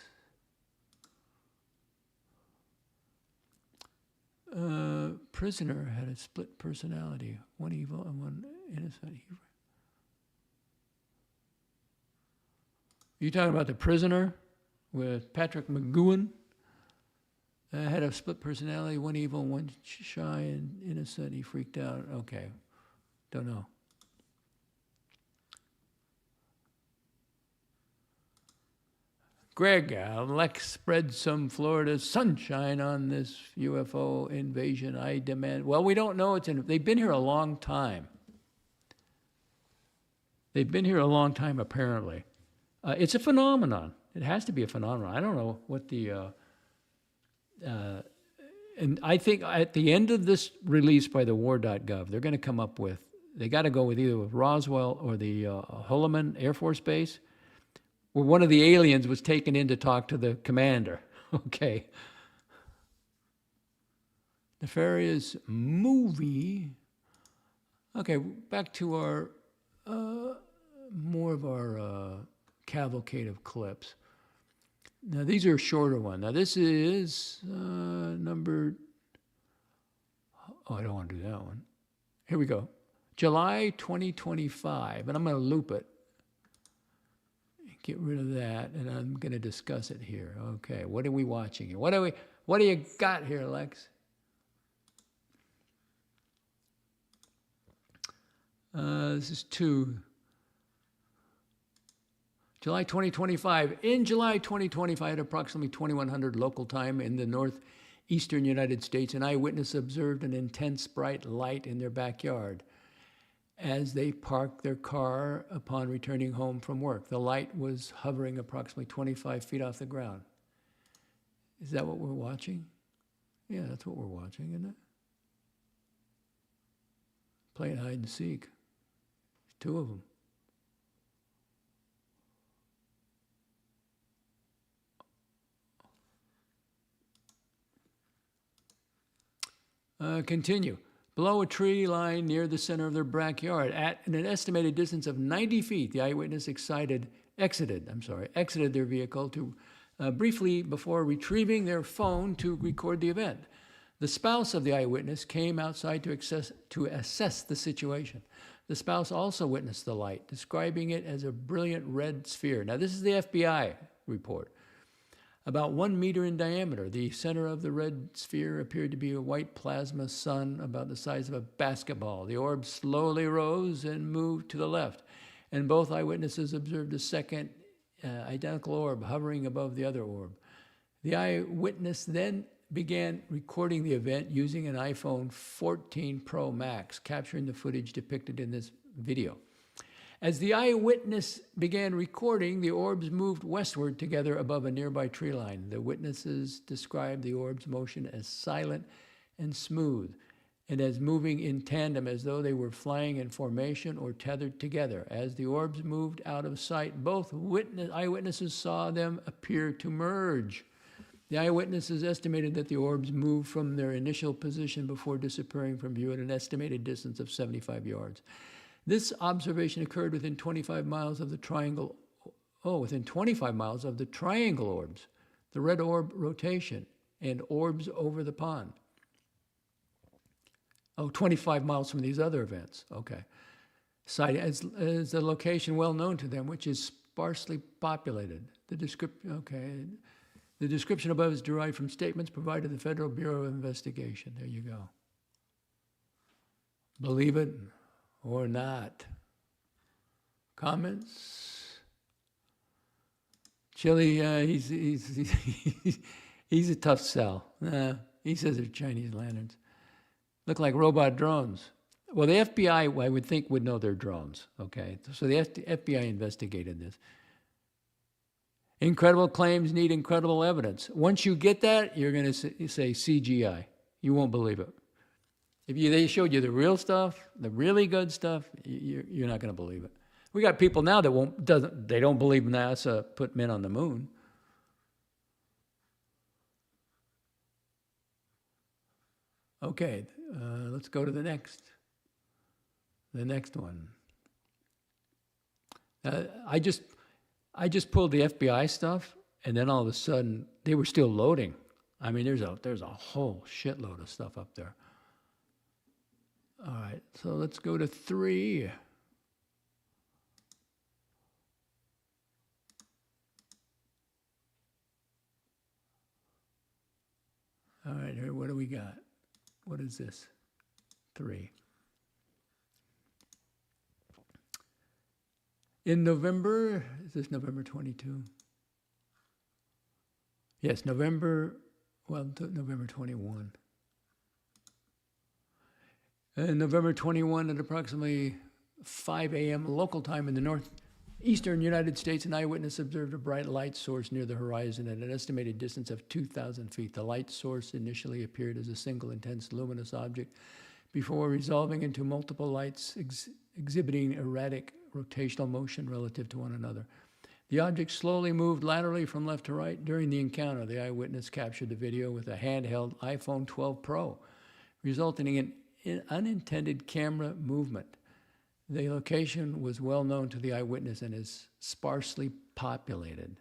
Prisoner had a split personality, one evil and one innocent. You talking about The Prisoner with Patrick McGowan? Had a split personality, one evil, one shy and innocent. He freaked out. Okay, don't know. Greg, Lex spread some Florida sunshine on this UFO invasion. I demand. Well, we don't know. They've been here a long time. They've been here a long time, apparently. It's a phenomenon. It has to be a phenomenon. I don't know what the... and I think at the end of this release by the war.gov, they're going to come up with... They got to go with either with Roswell or the Holloman Air Force Base, where one of the aliens was taken in to talk to the commander. Okay. Nefarious movie. Okay, back to our... more of our cavalcade of clips. Now, these are a shorter one. Now, this is number... Oh, I don't want to do that one. Here we go. July 2025, and I'm going to loop it. Get rid of that, and I'm going to discuss it here. Okay, what are we watching here? What do you got here, Lex? This is July 2025. In July 2025, at approximately 2100 local time in the northeastern United States, an eyewitness observed an intense bright light in their backyard as they parked their car upon returning home from work. The light was hovering approximately 25 feet off the ground. Is that what we're watching? Yeah, that's what we're watching, isn't it? Playing hide and seek. Two of them. Continue. Below a tree line near the center of their backyard, at an estimated distance of 90 feet, the eyewitness exited their vehicle to briefly before retrieving their phone to record the event. The spouse of the eyewitness came outside to assess the situation. The spouse also witnessed the light, describing it as a brilliant red sphere. Now, this is the FBI report. About 1 meter in diameter, the center of the red sphere appeared to be a white plasma sun about the size of a basketball. The orb slowly rose and moved to the left, and both eyewitnesses observed a second identical orb hovering above the other orb. The eyewitness then began recording the event using an iPhone 14 Pro Max, capturing the footage depicted in this video. As the eyewitness began recording, the orbs moved westward together above a nearby tree line. The witnesses described the orbs' motion as silent and smooth, and as moving in tandem as though they were flying in formation or tethered together. As the orbs moved out of sight, both eyewitnesses saw them appear to merge. The eyewitnesses estimated that the orbs moved from their initial position before disappearing from view at an estimated distance of 75 yards. This observation occurred within 25 miles of the triangle. Within 25 miles of the triangle orbs, the red orb rotation, and orbs over the pond. 25 miles from these other events. Okay. Site as a location well known to them, which is sparsely populated. The description above is derived from statements provided to the Federal Bureau of Investigation. There you go. Believe it or not. Comments? Chili, he's a tough sell. He says they're Chinese lanterns. Look like robot drones. Well, the FBI, I would think, would know they're drones. Okay, so the FBI investigated this. Incredible claims need incredible evidence. Once you get that, you're going to say CGI. You won't believe it. If they showed you the real stuff, the really good stuff, you're not going to believe it. We got people now that they don't believe NASA put men on the moon. Okay, let's go to the next one. I just pulled the FBI stuff, and then all of a sudden they were still loading. I mean, there's a whole shitload of stuff up there. All right, so let's go to 3. All right, here, what do we got? What is this? 3. In November, is this November 22? Yes, November 21. November 21 at approximately 5 a.m. local time in the northeastern United States, an eyewitness observed a bright light source near the horizon at an estimated distance of 2,000 feet. The light source initially appeared as a single intense luminous object before resolving into multiple lights exhibiting erratic rotational motion relative to one another. The object slowly moved laterally from left to right. During the encounter, the eyewitness captured the video with a handheld iPhone 12 Pro, resulting in unintended camera movement. The location was well known to the eyewitness and is sparsely populated.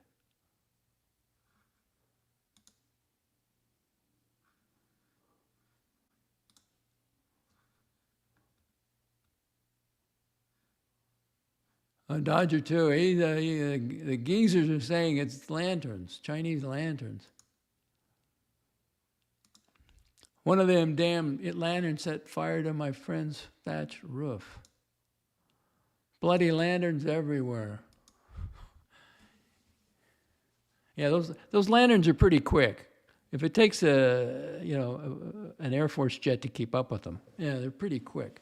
Dodger too. The geezers are saying it's lanterns, Chinese lanterns. One of them damn lanterns set fire to my friend's thatch roof. Bloody lanterns everywhere. Yeah, those lanterns are pretty quick. If it takes an Air Force jet to keep up with them, yeah, they're pretty quick.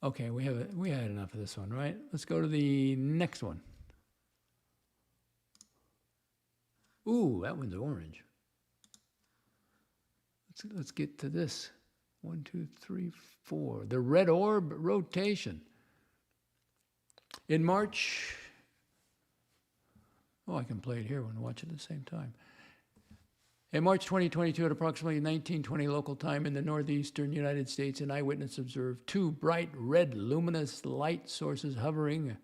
Okay, we had enough of this one, right? Let's go to the next one. Ooh, that one's orange. Let's get to this. 1, 2, 3, 4. The red orb rotation. In March, I can play it here and watch it at the same time. In March 2022, at approximately 1920 local time in the northeastern United States, an eyewitness observed two bright red luminous light sources hovering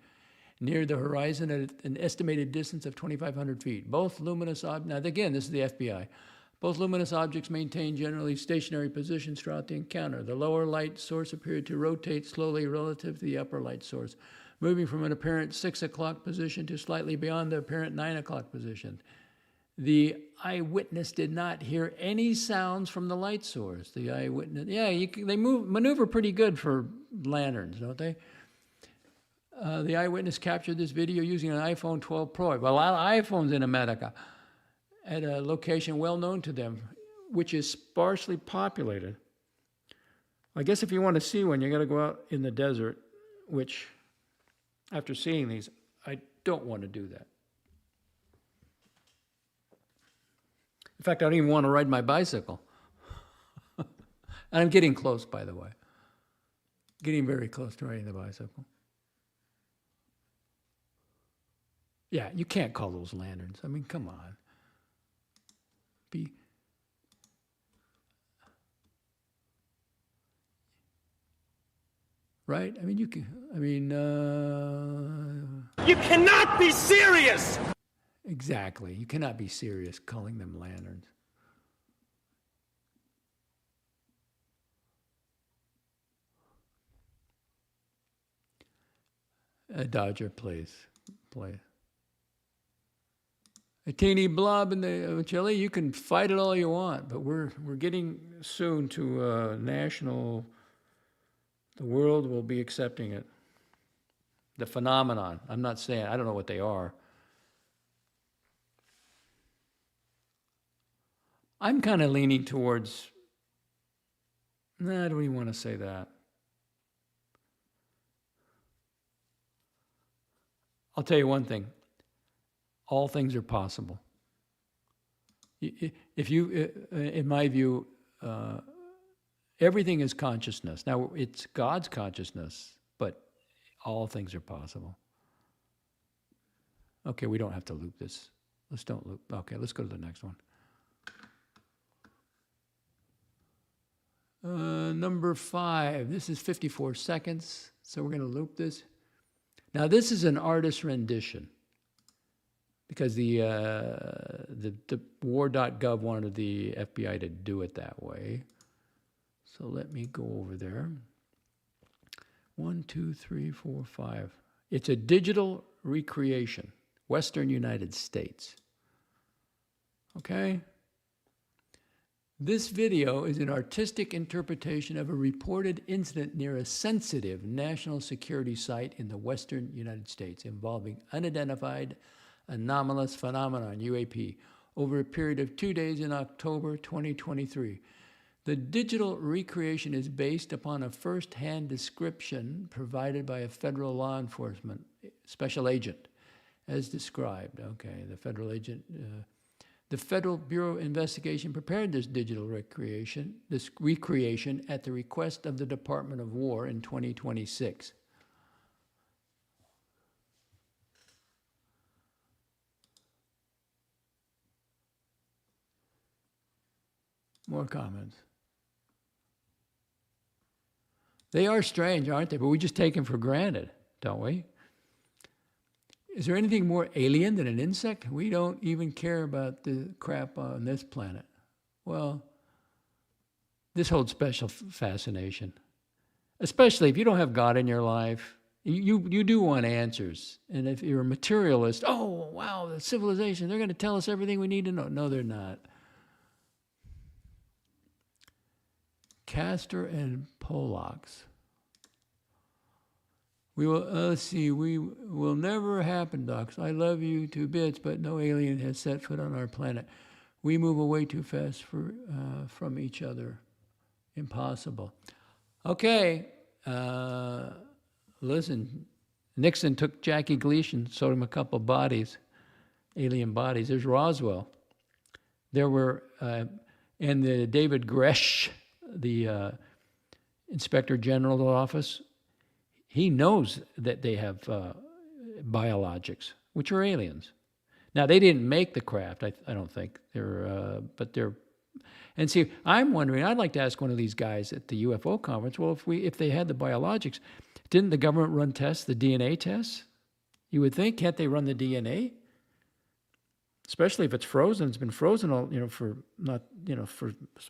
near the horizon at an estimated distance of 2,500 feet. Both luminous objects, now again, this is the FBI. Both luminous objects maintained generally stationary positions throughout the encounter. The lower light source appeared to rotate slowly relative to the upper light source, moving from an apparent 6 o'clock position to slightly beyond the apparent 9 o'clock position. The eyewitness did not hear any sounds from the light source. The eyewitness, they maneuver pretty good for lanterns, don't they? The eyewitness captured this video using an iPhone 12 Pro. Well, a lot of iPhones in America at a location well known to them, which is sparsely populated. I guess if you want to see one, you got to go out in the desert, which, after seeing these, I don't want to do that. In fact, I don't even want to ride my bicycle. And I'm getting close, by the way. Getting very close to riding the bicycle. Yeah, you can't call those lanterns. I mean, come on. Right? I mean, you cannot be serious! Exactly. You cannot be serious calling them lanterns. Dodger, please. Play. A teeny blob in the chili, you can fight it all you want, but we're getting soon to national, the world will be accepting it. The phenomenon. I'm not saying, I don't know what they are. I'm kind of leaning towards, I don't even want to say that. I'll tell you one thing. All things are possible. If you, in my view, everything is consciousness. Now, it's God's consciousness, but all things are possible. Okay, we don't have to loop this. Let's don't loop. Okay, let's go to the next one. Number 5, this is 54 seconds, so we're going to loop this. Now, this is an artist rendition because the war.gov wanted the FBI to do it that way. So let me go over there. 1, 2, 3, 4, 5. It's a digital recreation, Western United States. Okay? This video is an artistic interpretation of a reported incident near a sensitive national security site in the western United States involving unidentified anomalous phenomenon, UAP, over a period of 2 days in October 2023. The digital recreation is based upon a first-hand description provided by a federal law enforcement special agent, as described. Okay, the federal agent... the Federal Bureau of Investigation prepared this digital recreation at the request of the Department of War in 2026. More comments. They are strange, aren't they? But we just take them for granted, don't we? Is there anything more alien than an insect? We don't even care about the crap on this planet. Well, this holds special fascination, especially if you don't have God in your life. You do want answers. And if you're a materialist, oh, wow, the civilization, they're going to tell us everything we need to know. No, they're not. Castor and Pollux. We will, let's see, we will never happen, Docs. I love you to bits, but no alien has set foot on our planet. We move away too fast from each other. Impossible. Okay, listen, Nixon took Jackie Gleason, sold him a couple bodies, alien bodies. There's Roswell. There were, and the David Gresh, the Inspector General's office, he knows that they have biologics, which are aliens. Now, they didn't make the craft, I don't think. But they're... And see, I'm wondering, I'd like to ask one of these guys at the UFO conference, well, if they had the biologics, didn't the government run tests, the DNA tests? You would think, can't they run the DNA? Especially if it's frozen. It's been frozen all, for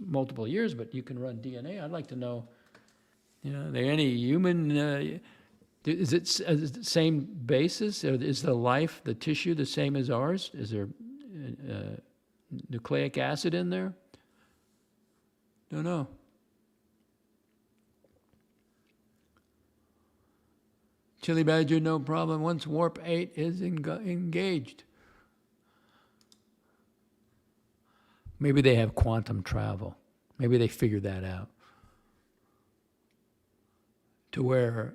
multiple years, but you can run DNA. I'd like to know, are there any human, is it the same basis? Is the life, the tissue, the same as ours? Is there nucleic acid in there? Don't know. Chili Badger, no problem. Once Warp 8 is engaged. Maybe they have quantum travel. Maybe they figured that out. To where,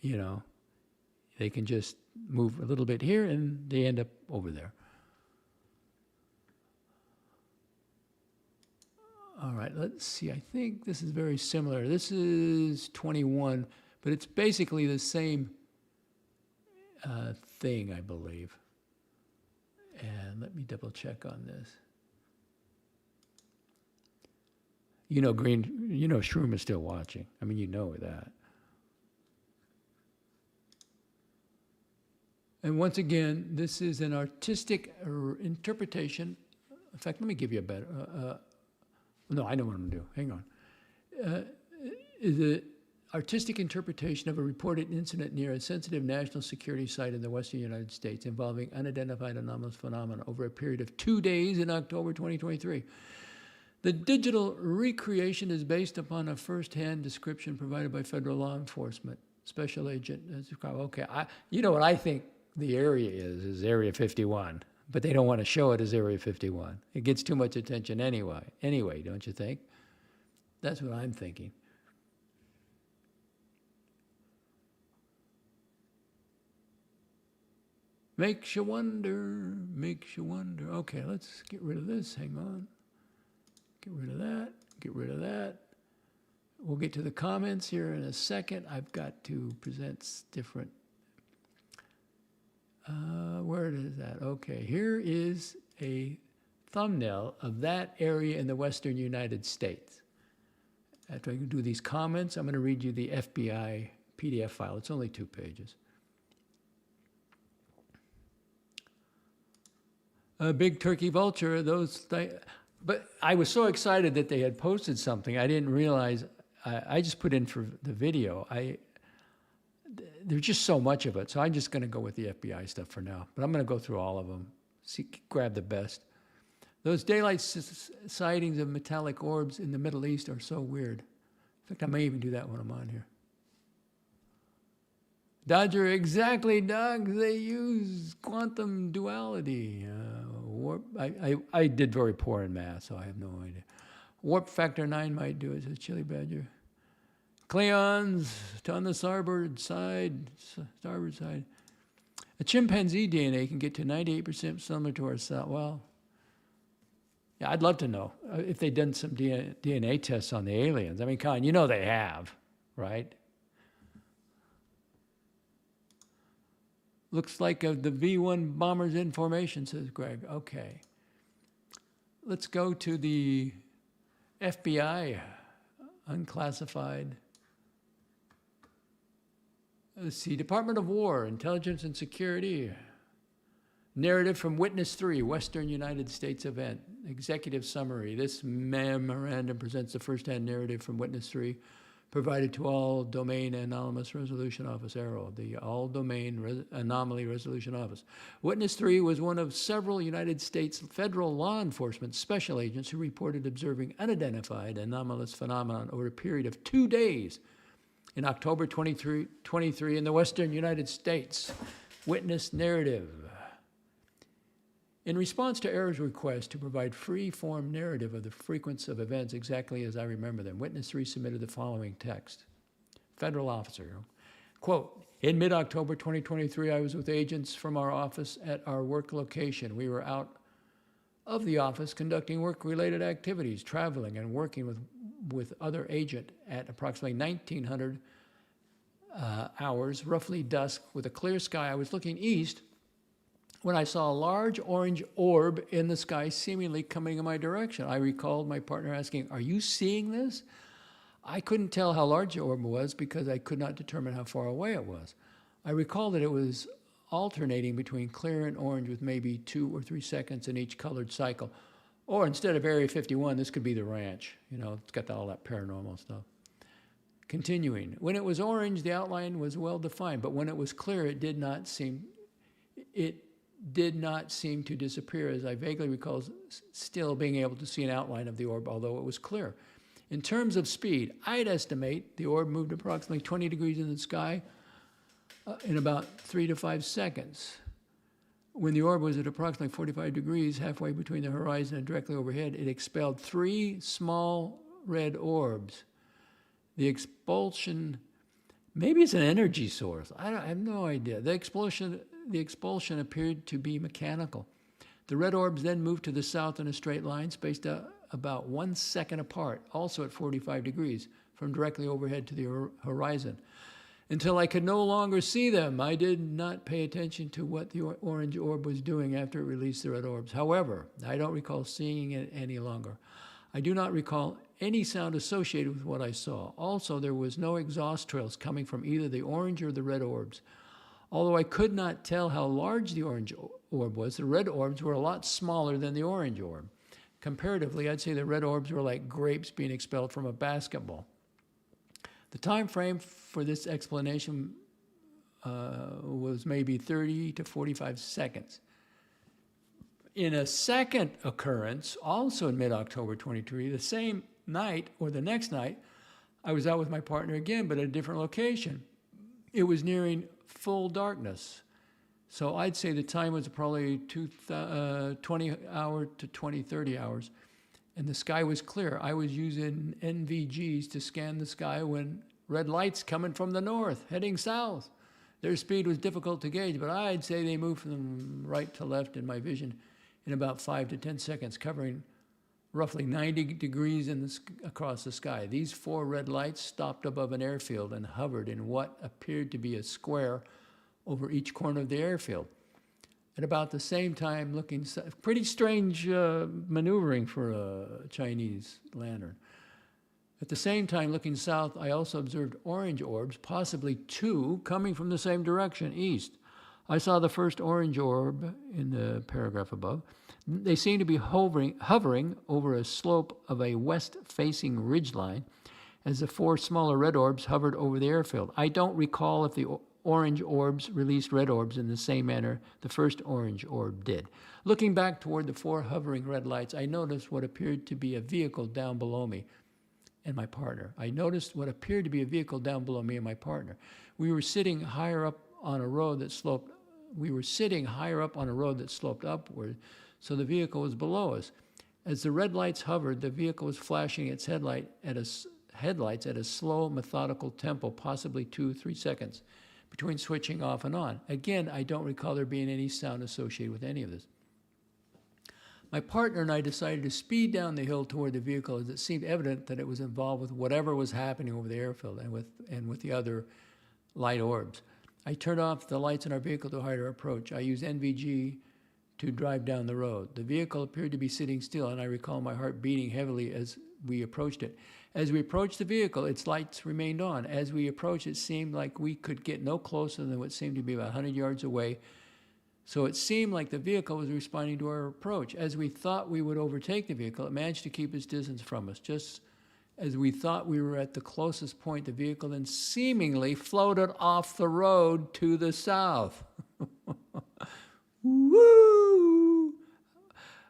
they can just move a little bit here and they end up over there. All right, let's see. I think this is very similar. This is 21, but it's basically the same thing, I believe. And let me double check on this. Green, Shroom is still watching. I mean, you know that. And once again, this is an artistic interpretation. In fact, let me give you a better... no, I know what I'm going to do. Hang on. The artistic interpretation of a reported incident near a sensitive national security site in the western United States involving unidentified anomalous phenomena over a period of 2 days in October 2023. The digital recreation is based upon a first-hand description provided by federal law enforcement. Special agent, okay, you know what I think the area is Area 51, but they don't want to show it as Area 51. It gets too much attention anyway, don't you think? That's what I'm thinking. Makes you wonder. Okay, let's get rid of this, hang on. Get rid of that. We'll get to the comments here in a second. I've got to present different, where is that? Okay, here is a thumbnail of that area in the western United States. After I do these comments, I'm going to read you the FBI PDF file. It's only 2 pages. A big turkey vulture, but I was so excited that they had posted something. I didn't realize, I just put in for the video. There's just so much of it, so I'm just going to go with the FBI stuff for now. But I'm going to go through all of them, grab the best. Those daylight sightings of metallic orbs in the Middle East are so weird. In fact, I may even do that when I'm on here. Dodger, exactly, Doug. They use quantum duality. Warp. I did very poor in math, so I have no idea. Warp factor 9 might do it, says Chili Badger. Cleons on the starboard side. A chimpanzee DNA can get to 98% similar to ourselves. Well, yeah, I'd love to know if they've done some DNA tests on the aliens. I mean, Con, you know they have, right? Looks like the V-1 bomber's in formation, says Greg. Okay. Let's go to the FBI, unclassified. Let's see, Department of War, Intelligence and Security. Narrative from Witness 3, Western United States event. Executive summary. This memorandum presents the first-hand narrative from Witness 3, provided to all Domain Anonymous Resolution Office, ARROW, the All Domain Anomaly Resolution Office. Witness 3 was one of several United States federal law enforcement special agents who reported observing unidentified anomalous phenomenon over a period of 2 days in October 23 in the Western United States. Witness narrative. In response to ARROW's request to provide free-form narrative of the frequency of events exactly as I remember them, Witness 3 submitted the following text. Federal officer, quote, in mid-October 2023, I was with agents from our office at our work location. We were out of the office conducting work-related activities, traveling and working with other agent at approximately 1900 hours, roughly dusk, with a clear sky. I was looking east when I saw a large orange orb in the sky seemingly coming in my direction. I recalled my partner asking, are you seeing this? I couldn't tell how large the orb was because I could not determine how far away it was. I recall that it was alternating between clear and orange with maybe 2 or 3 seconds in each colored cycle. Or instead of Area 51, this could be the ranch. You know, it's got all that paranormal stuff. Continuing, when it was orange, the outline was well defined, but when it was clear, it did not seem to disappear, as I vaguely recall still being able to see an outline of the orb, although it was clear. In terms of speed, I'd estimate the orb moved approximately 20 degrees in the sky in about 3 to 5 seconds. When the orb was at approximately 45 degrees, halfway between the horizon and directly overhead, it expelled 3 small red orbs. The expulsion, maybe it's an energy source. I have no idea. The expulsion appeared to be mechanical. The red orbs then moved to the south in a straight line, spaced out about 1 second apart, also at 45 degrees, from directly overhead to the horizon. Until I could no longer see them, I did not pay attention to what the orange orb was doing after it released the red orbs. However, I don't recall seeing it any longer. I do not recall any sound associated with what I saw. Also, there was no exhaust trails coming from either the orange or the red orbs. Although I could not tell how large the orange orb was, the red orbs were a lot smaller than the orange orb. Comparatively, I'd say the red orbs were like grapes being expelled from a basketball. The time frame for this explanation was maybe 30 to 45 seconds. In a second occurrence, also in mid-October 23, the same night or the next night, I was out with my partner again, but at a different location. It was nearing full darkness. So I'd say the time was probably 20 hours to 30 hours. And the sky was clear. I was using NVGs to scan the sky when red lights coming from the north, heading south. Their speed was difficult to gauge, but I'd say they moved from right to left in my vision in about 5 to 10 seconds, covering roughly 90 degrees across the sky. These 4 red lights stopped above an airfield and hovered in what appeared to be a square over each corner of the airfield. At about the same time, looking pretty strange maneuvering for a Chinese lantern. At the same time, looking south, I also observed orange orbs, possibly 2, coming from the same direction, east. I saw the first orange orb in the paragraph above. They seemed to be hovering over a slope of a west-facing ridgeline as the 4 smaller red orbs hovered over the airfield. I don't recall if the orange orbs released red orbs in the same manner the first orange orb did. Looking back toward the 4 hovering red lights, I noticed what appeared to be a vehicle down below me and my partner. We were sitting higher up on a road that sloped upward, so the vehicle was below us. As the red lights hovered, the vehicle was flashing its headlights at a slow, methodical tempo, possibly 2-3 seconds, between switching off and on. Again, I don't recall there being any sound associated with any of this. My partner and I decided to speed down the hill toward the vehicle, as it seemed evident that it was involved with whatever was happening over the airfield and with the other light orbs. I turned off the lights in our vehicle to hide our approach. I used NVG to drive down the road. The vehicle appeared to be sitting still, and I recall my heart beating heavily as we approached it. As we approached the vehicle, its lights remained on. As we approached, it seemed like we could get no closer than what seemed to be about 100 yards away. So it seemed like the vehicle was responding to our approach. As we thought we would overtake the vehicle, it managed to keep its distance from us. Just as we thought we were at the closest point, the vehicle then seemingly floated off the road to the south. Woo!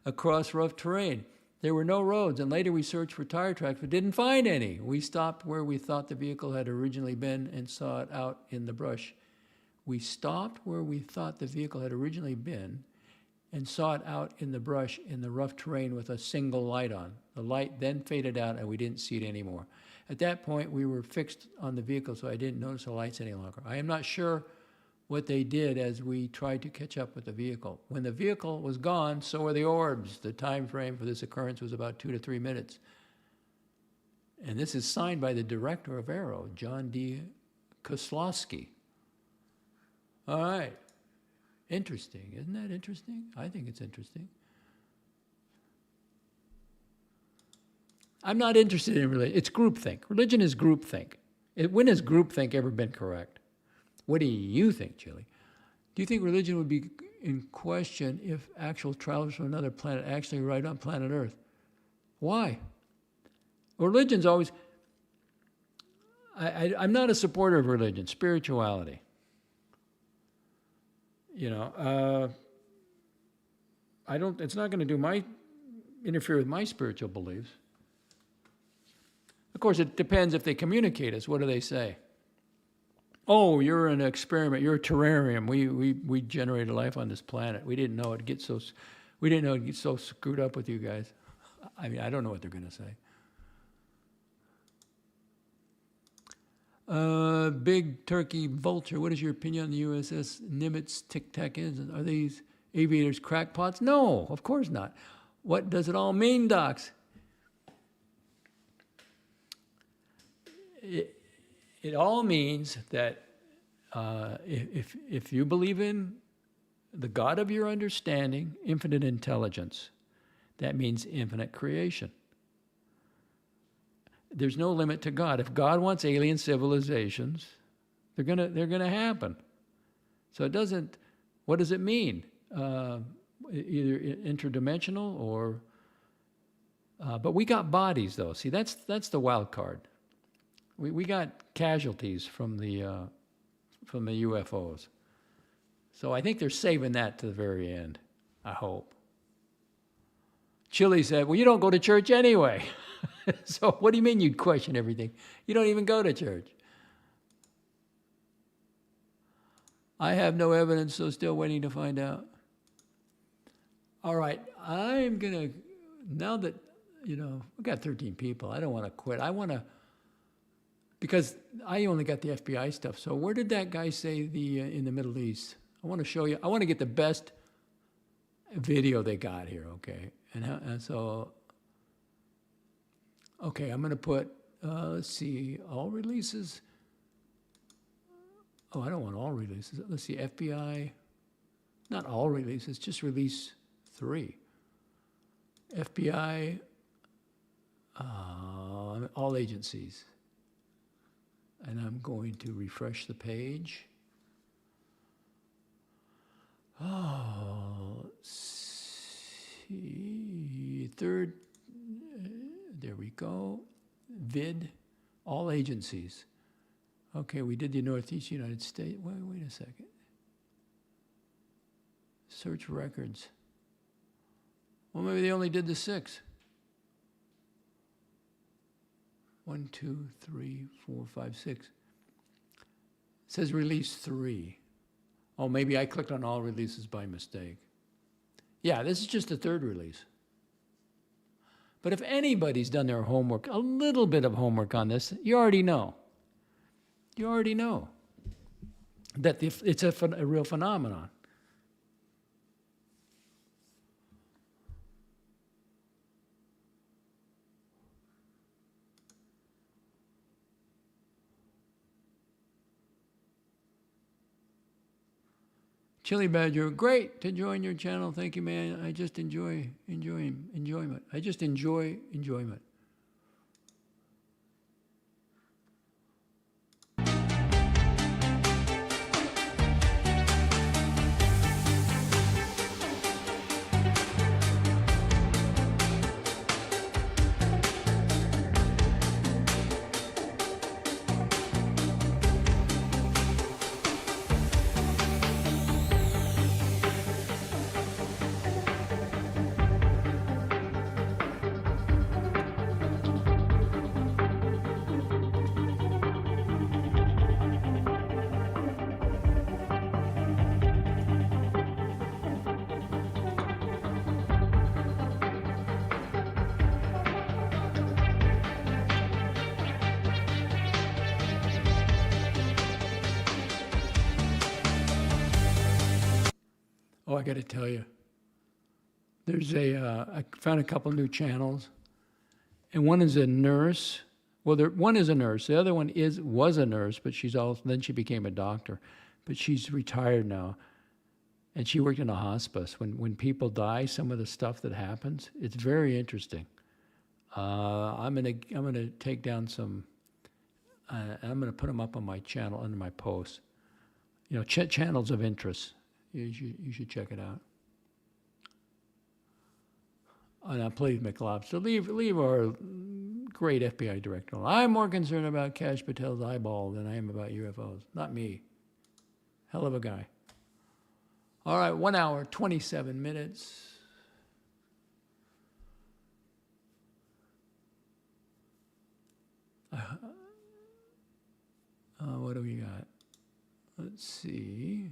Across rough terrain. There were no roads, and later we searched for tire tracks, but didn't find any. We stopped where we thought the vehicle had originally been and saw it out in the brush. We stopped where we thought the vehicle had originally been and saw it out in the brush in the rough terrain with a single light on. The light then faded out, and we didn't see it anymore. At that point, we were fixed on the vehicle, so I didn't notice the lights any longer. I am not sure what they did as we tried to catch up with the vehicle. When the vehicle was gone, so were the orbs. The time frame for this occurrence was about 2 to 3 minutes. And this is signed by the director of Aero, John D. Koslowski. All right. Interesting. Isn't that interesting? I think it's interesting. I'm not interested in religion. It's groupthink. Religion is groupthink. When has groupthink ever been correct? What do you think, Chili? Do you think religion would be in question if actual travelers from another planet actually arrived on planet Earth? Why? Religion's always... I'm not a supporter of religion, spirituality. You know, it's not going to interfere with my spiritual beliefs. Of course, it depends if they communicate us. What do they say? Oh, you're an experiment. You're a terrarium. We generated life on this planet. We didn't know it'd get so screwed up with you guys. I mean, I don't know what they're going to say. Big Turkey Vulture, what is your opinion on the USS Nimitz Tic Tac engines? Are these aviators crackpots? No, of course not. What does it all mean, Docs? It all means that if you believe in the God of your understanding, infinite intelligence, that means infinite creation. There's no limit to God. If God wants alien civilizations, they're gonna happen. So it doesn't. What does it mean? Either interdimensional or. But we got bodies, though. See, that's the wild card. We got casualties from the UFOs. So I think they're saving that to the very end. I hope. Chili said, "Well, you don't go to church anyway." So what do you mean you'd question everything? You don't even go to church. I have no evidence, so still waiting to find out. All right, I'm going to, now that, we've got 13 people, I don't want to quit. I want to, because I only got the FBI stuff. So where did that guy say in the Middle East? I want to show you, I want to get the best video they got here, okay? And so... Okay, I'm going to put, let's see, all releases. Oh, I don't want all releases. Let's see, FBI, not all releases, just release 3. FBI, all agencies. And I'm going to refresh the page. Oh, let's see, third. There we go. Vid, all agencies. Okay, we did the Northeast United States. Wait a second. Search records. Well, maybe they only did the 6. 1, 2, 3, 4, 5, 6. It says release 3. Oh, maybe I clicked on all releases by mistake. Yeah, this is just the 3rd release. But if anybody's done their homework, a little bit of homework on this, you already know. You already know that it's a real phenomenon. Chili Badger, great to join your channel. Thank you, man. I just enjoy enjoyment. I just enjoy enjoyment. Oh, I got to tell you, there's I found a couple new channels, and one is a nurse. Well, one is a nurse. The other one was a nurse, but then she became a doctor, but she's retired now, and she worked in a hospice. When people die, some of the stuff that happens, it's very interesting. I'm gonna take down some. I'm gonna put them up on my channel under my posts. You know, channels of interest. You should check it out. And now, please, McLobster, leave our great FBI director alone. I'm more concerned about Kash Patel's eyeball than I am about UFOs. Not me. Hell of a guy. All right, 1 hour, 27 minutes. What do we got? Let's see.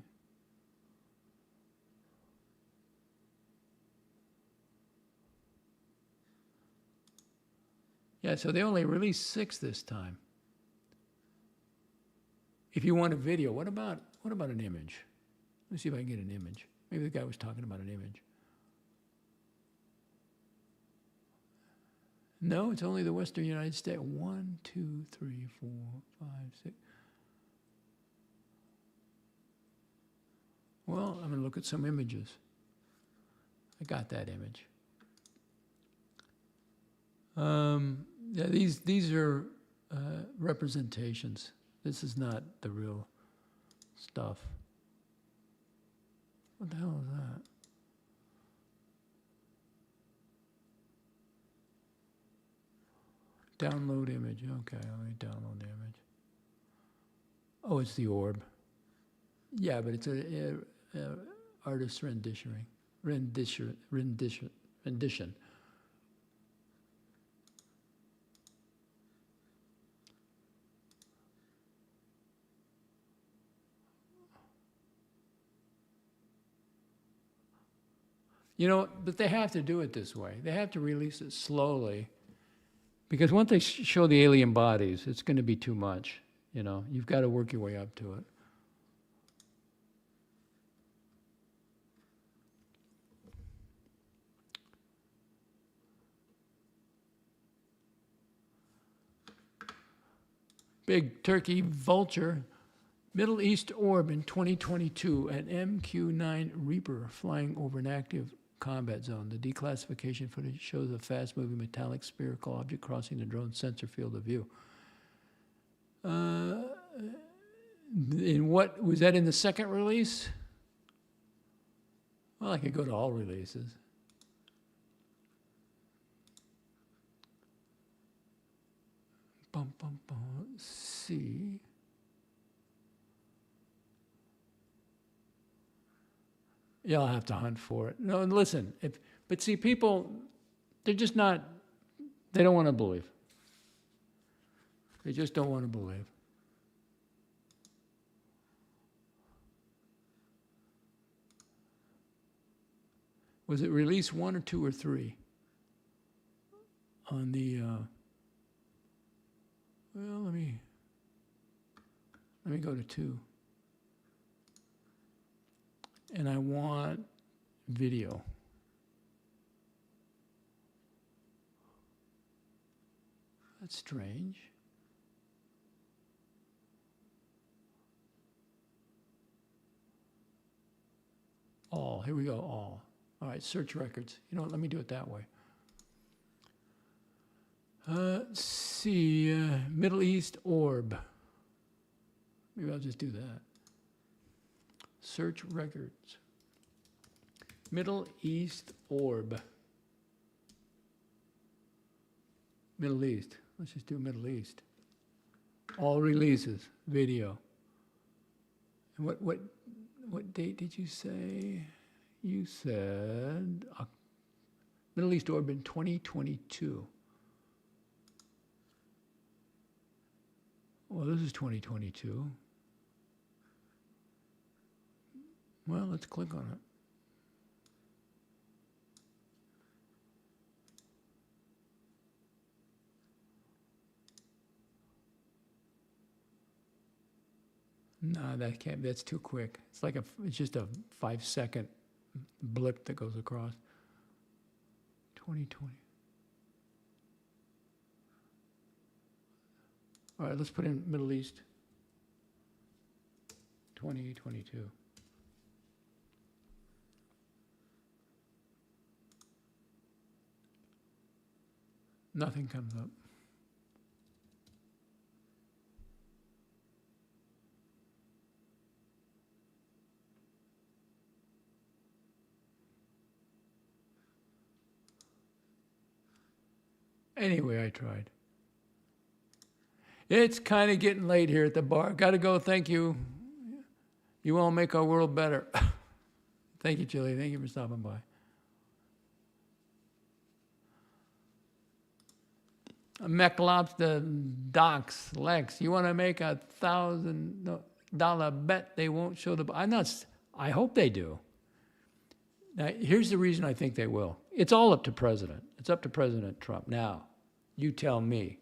Yeah, so they only released 6 this time. If you want a video, what about an image? Let me see if I can get an image. Maybe the guy was talking about an image. No, it's only the Western United States. 1, 2, 3, 4, 5, 6. Well, I'm going to look at some images. I got that image. Yeah, these are representations. This is not the real stuff. What the hell is that? Download image. Okay, let me download the image. Oh, it's the orb. Yeah, but it's a artist rendition. You know, but they have to do it this way. They have to release it slowly, because once they show the alien bodies, it's going to be too much. You know, you've got to work your way up to it. Big Turkey Vulture, Middle East orb in 2022 at MQ-9 Reaper flying over an active combat zone. The declassification footage shows a fast-moving metallic spherical object crossing the drone's sensor field of view. In what was that in the 2nd release? Well, I could go to all releases. Bum, bum, bum. See. You'll have to hunt for it. No, and listen, but see, people, they're just not, they don't want to believe. They just don't want to believe. Was it release 1 or 2 or 3? On the, well, let me go to 2. And I want video. That's strange. All, here we go, all. All right, search records. You know what, let me do it that way. Let's see, Middle East orb. Maybe I'll just do that. Search records. Middle East orb. Middle East. Let's just do Middle East. All releases, video. And what date did you say? You said Middle East orb in 2022. Well, this is 2022. Well, let's click on it. No, that can't. That's too quick. It's like it's just a 5-second blip that goes across. 2020. All right, let's put in Middle East 2022. Nothing comes up. Anyway, I tried. It's kind of getting late here at the bar. Got to go. Thank you. You all make our world better. Thank you, Chili. Thank you for stopping by. McLobster, Docs, Lex, you want to make $1,000 bet they won't show the... I hope they do. Now, here's the reason I think they will. It's all up to President. It's up to President Trump. Now, you tell me.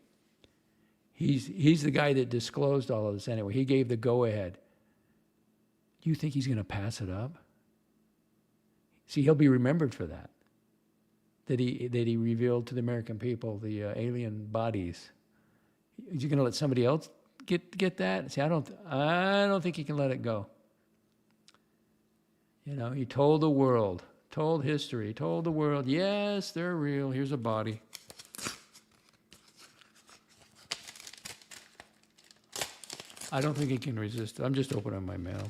He's the guy that disclosed all of this anyway. He gave the go-ahead. Do you think he's going to pass it up? See, he'll be remembered for that. That he revealed to the American people the alien bodies. Is he going to let somebody else get that? See, I don't think he can let it go. You know, he told the world, told history, told the world, yes, they're real. Here's a body. I don't think he can resist it. I'm just opening my mail.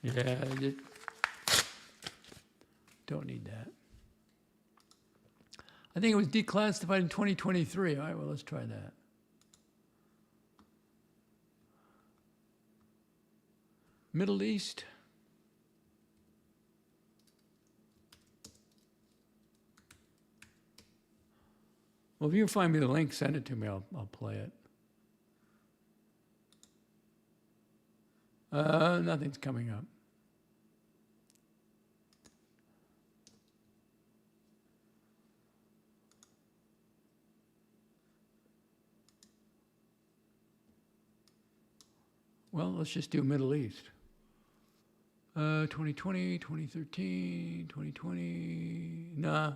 Yeah, don't need that. I think it was declassified in 2023. All right, well, let's try that. Middle East. Well, if you find me the link, send it to me. I'll play it. Nothing's coming up. Well, let's just do Middle East. 2020, 2013, 2020, nah.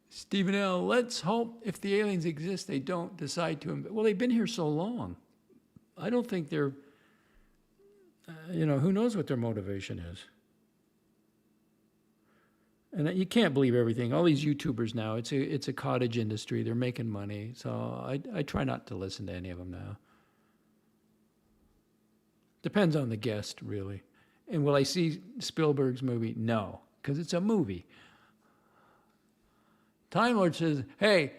Stephen L., let's hope if the aliens exist, they don't decide to... Well, they've been here so long. I don't think they're... who knows what their motivation is. And you can't believe everything. All these YouTubers now, it's a cottage industry. They're making money. So I try not to listen to any of them now. Depends on the guest, really. And will I see Spielberg's movie? No, because it's a movie. Time Lord says, hey,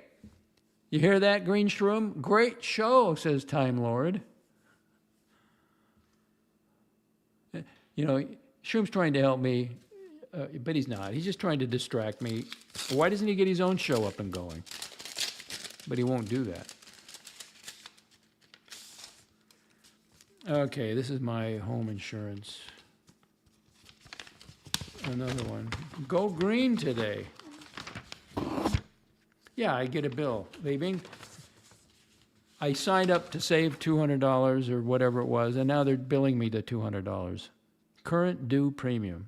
you hear that, Green Shroom? Great show, says Time Lord. You know, Shroom's trying to help me, but he's not. He's just trying to distract me. Why doesn't he get his own show up and going? But he won't do that. Okay, this is my home insurance. Another one. Go green today. Yeah, I get a bill. I signed up to save $200 or whatever it was, and now they're billing me the $200. Current due premium.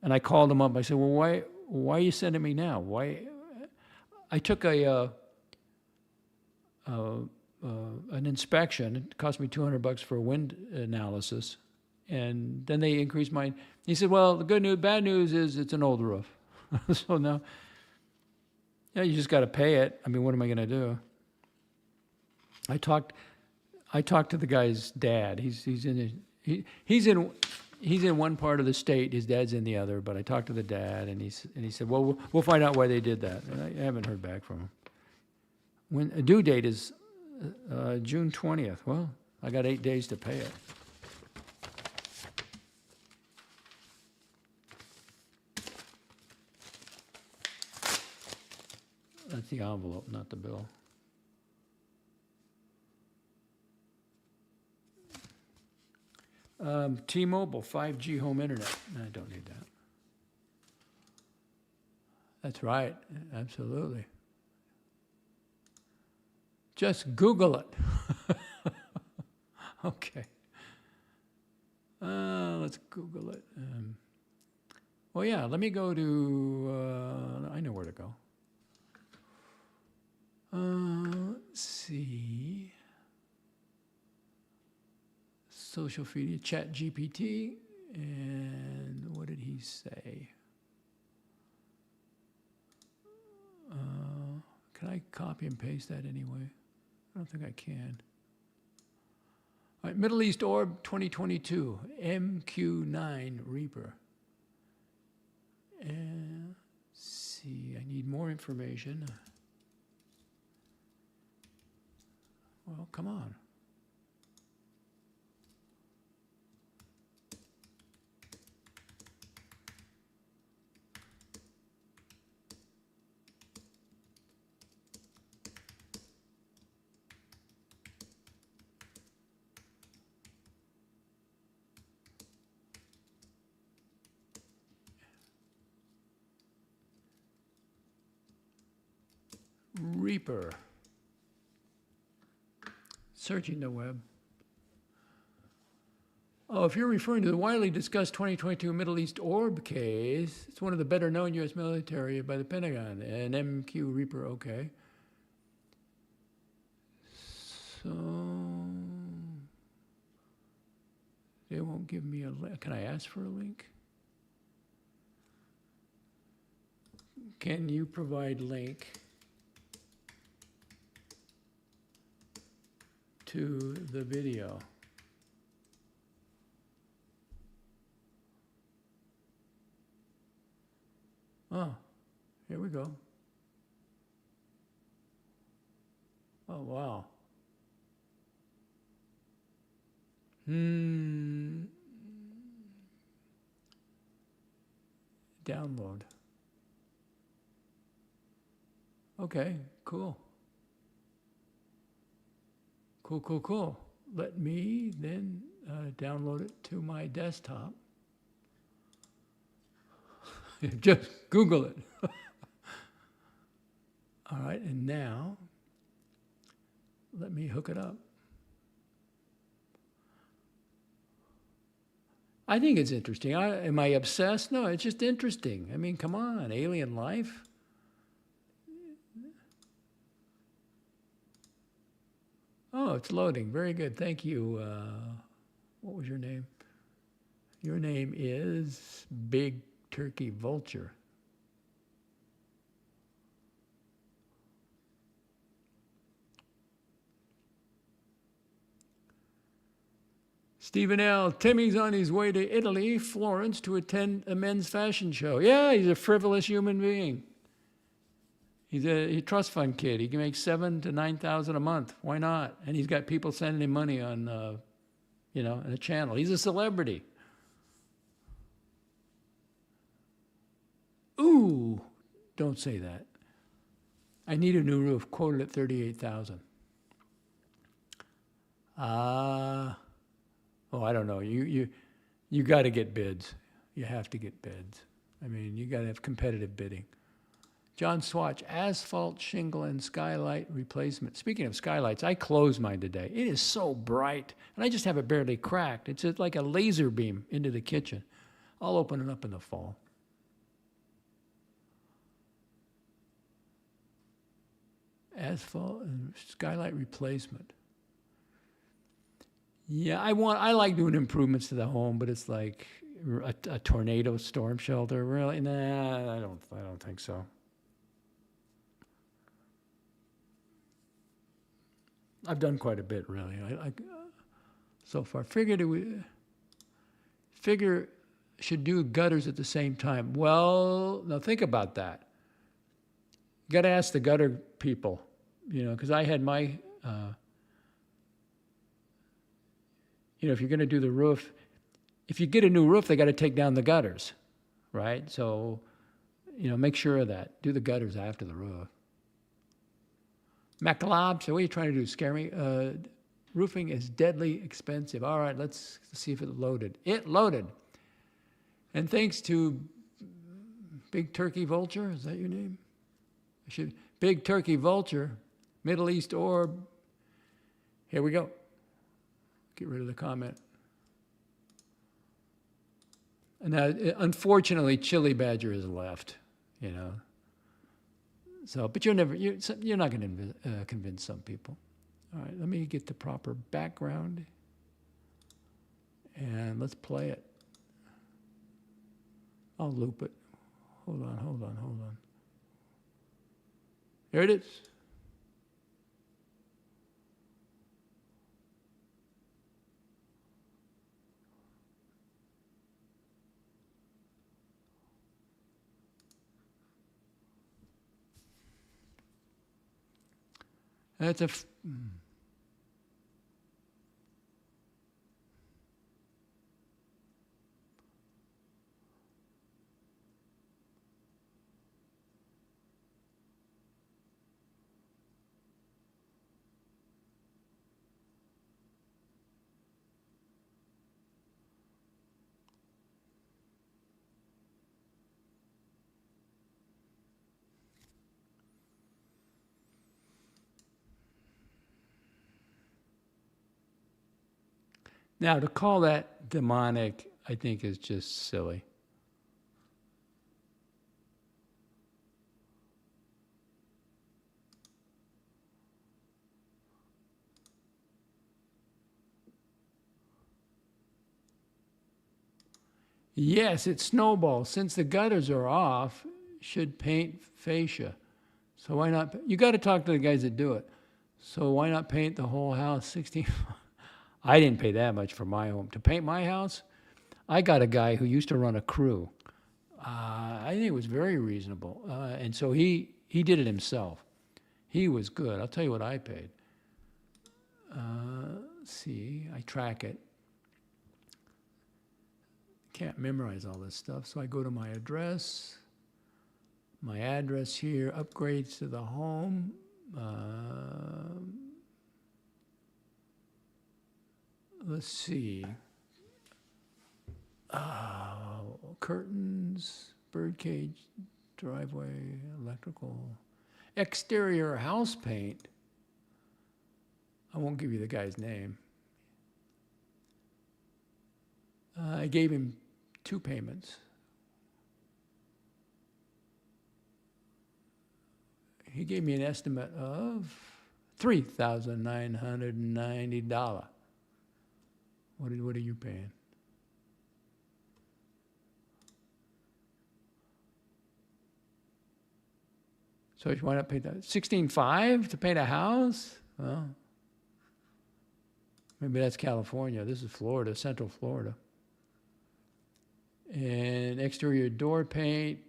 And I called them up. I said, well, why are you sending me now? Why? I took an inspection. It cost me $200 for a wind analysis, and then they increased mine. He said, well, the good news, bad news is it's an old roof. So now, yeah, you just got to pay it. I mean, what am I going to do? I talked to the guy's dad. He's in one part of the state. His dad's in the other. But I talked to the dad, and he said, well, we'll find out why they did that. And I haven't heard back from him. When a due date is June 20th. Well, I got 8 days to pay it. That's the envelope, not the bill. T-Mobile 5G home internet. No, I don't need that. That's right. Absolutely. Just Google it. Okay. Let's Google it. Well, yeah, let me go to, I know where to go. Let's see. Social media, Chat GPT, and what did he say? Can I copy and paste that anyway? I don't think I can. All right, Middle East Orb 2022, MQ9 Reaper. And let's see, I need more information. Well, come on. Reaper. Searching the web. Oh, if you're referring to the widely discussed 2022 Middle East Orb case, it's one of the better known U.S. military by the Pentagon. An MQ Reaper, okay. So, they won't give me a link. Can I ask for a link? Can you provide link to the video? Oh, here we go. Oh, wow. Download. Okay, cool. Cool. Let me then download it to my desktop. Just Google it. All right, and now let me hook it up. I think it's interesting. Am I obsessed? No, it's just interesting. I mean, come on, alien life. Oh, it's loading. Very good. Thank you. What was your name? Your name is Big Turkey Vulture. Stephen L. Timmy's on his way to Italy, Florence, to attend a men's fashion show. Yeah, he's a frivolous human being. He's a trust fund kid. He can make $7,000 to $9,000 a month. Why not? And he's got people sending him money on, you know, a channel. He's a celebrity. Ooh, don't say that. I need a new roof, quoted at $38,000. Oh, I don't know. You got to get bids. You have to get bids. I mean, you got to have competitive bidding. John Swatch, asphalt, shingle, and skylight replacement. Speaking of skylights, I closed mine today. It is so bright, and I just have it barely cracked. It's like a laser beam into the kitchen. I'll open it up in the fall. Asphalt and skylight replacement. Yeah, I like doing improvements to the home, but it's like a tornado storm shelter. Really? Nah, I don't think so. I've done quite a bit, really. So far. Figure should do gutters at the same time. Well, now think about that. You got to ask the gutter people, you know, because I had my, you know, if you're going to do the roof, if you get a new roof, they got to take down the gutters, right? So, you know, make sure of that. Do the gutters after the roof. MacLab, so what are you trying to do? Scare me? Roofing is deadly expensive. All right, let's see if it loaded. It loaded. And thanks to Big Turkey Vulture, is that your name? Big Turkey Vulture, Middle East Orb. Here we go. Get rid of the comment. And now, unfortunately, Chili Badger has left, you know. So, but you're not going to convince some people. All right, let me get the proper background. And let's play it. I'll loop it. Hold on. Here it is. That's a... Now, to call that demonic, I think, is just silly. Yes, it snowballs. Since the gutters are off, should paint fascia. So why not? You got to talk to the guys that do it. So why not paint the whole house 16? I didn't pay that much for my home. To paint my house, I got a guy who used to run a crew. I think it was very reasonable. And so he did it himself. He was good. I'll tell you what I paid. Let's see, I track it. Can't memorize all this stuff, so I go to my address here, upgrades to the home. Let's see. Curtains, birdcage, driveway, electrical, exterior house paint. I won't give you the guy's name. I gave him 2 payments. He gave me an estimate of $3,990. What are you paying? So why not pay that? $16,500 to paint a house? Well, Maybe that's California. This is Florida, Central Florida. And exterior door paint,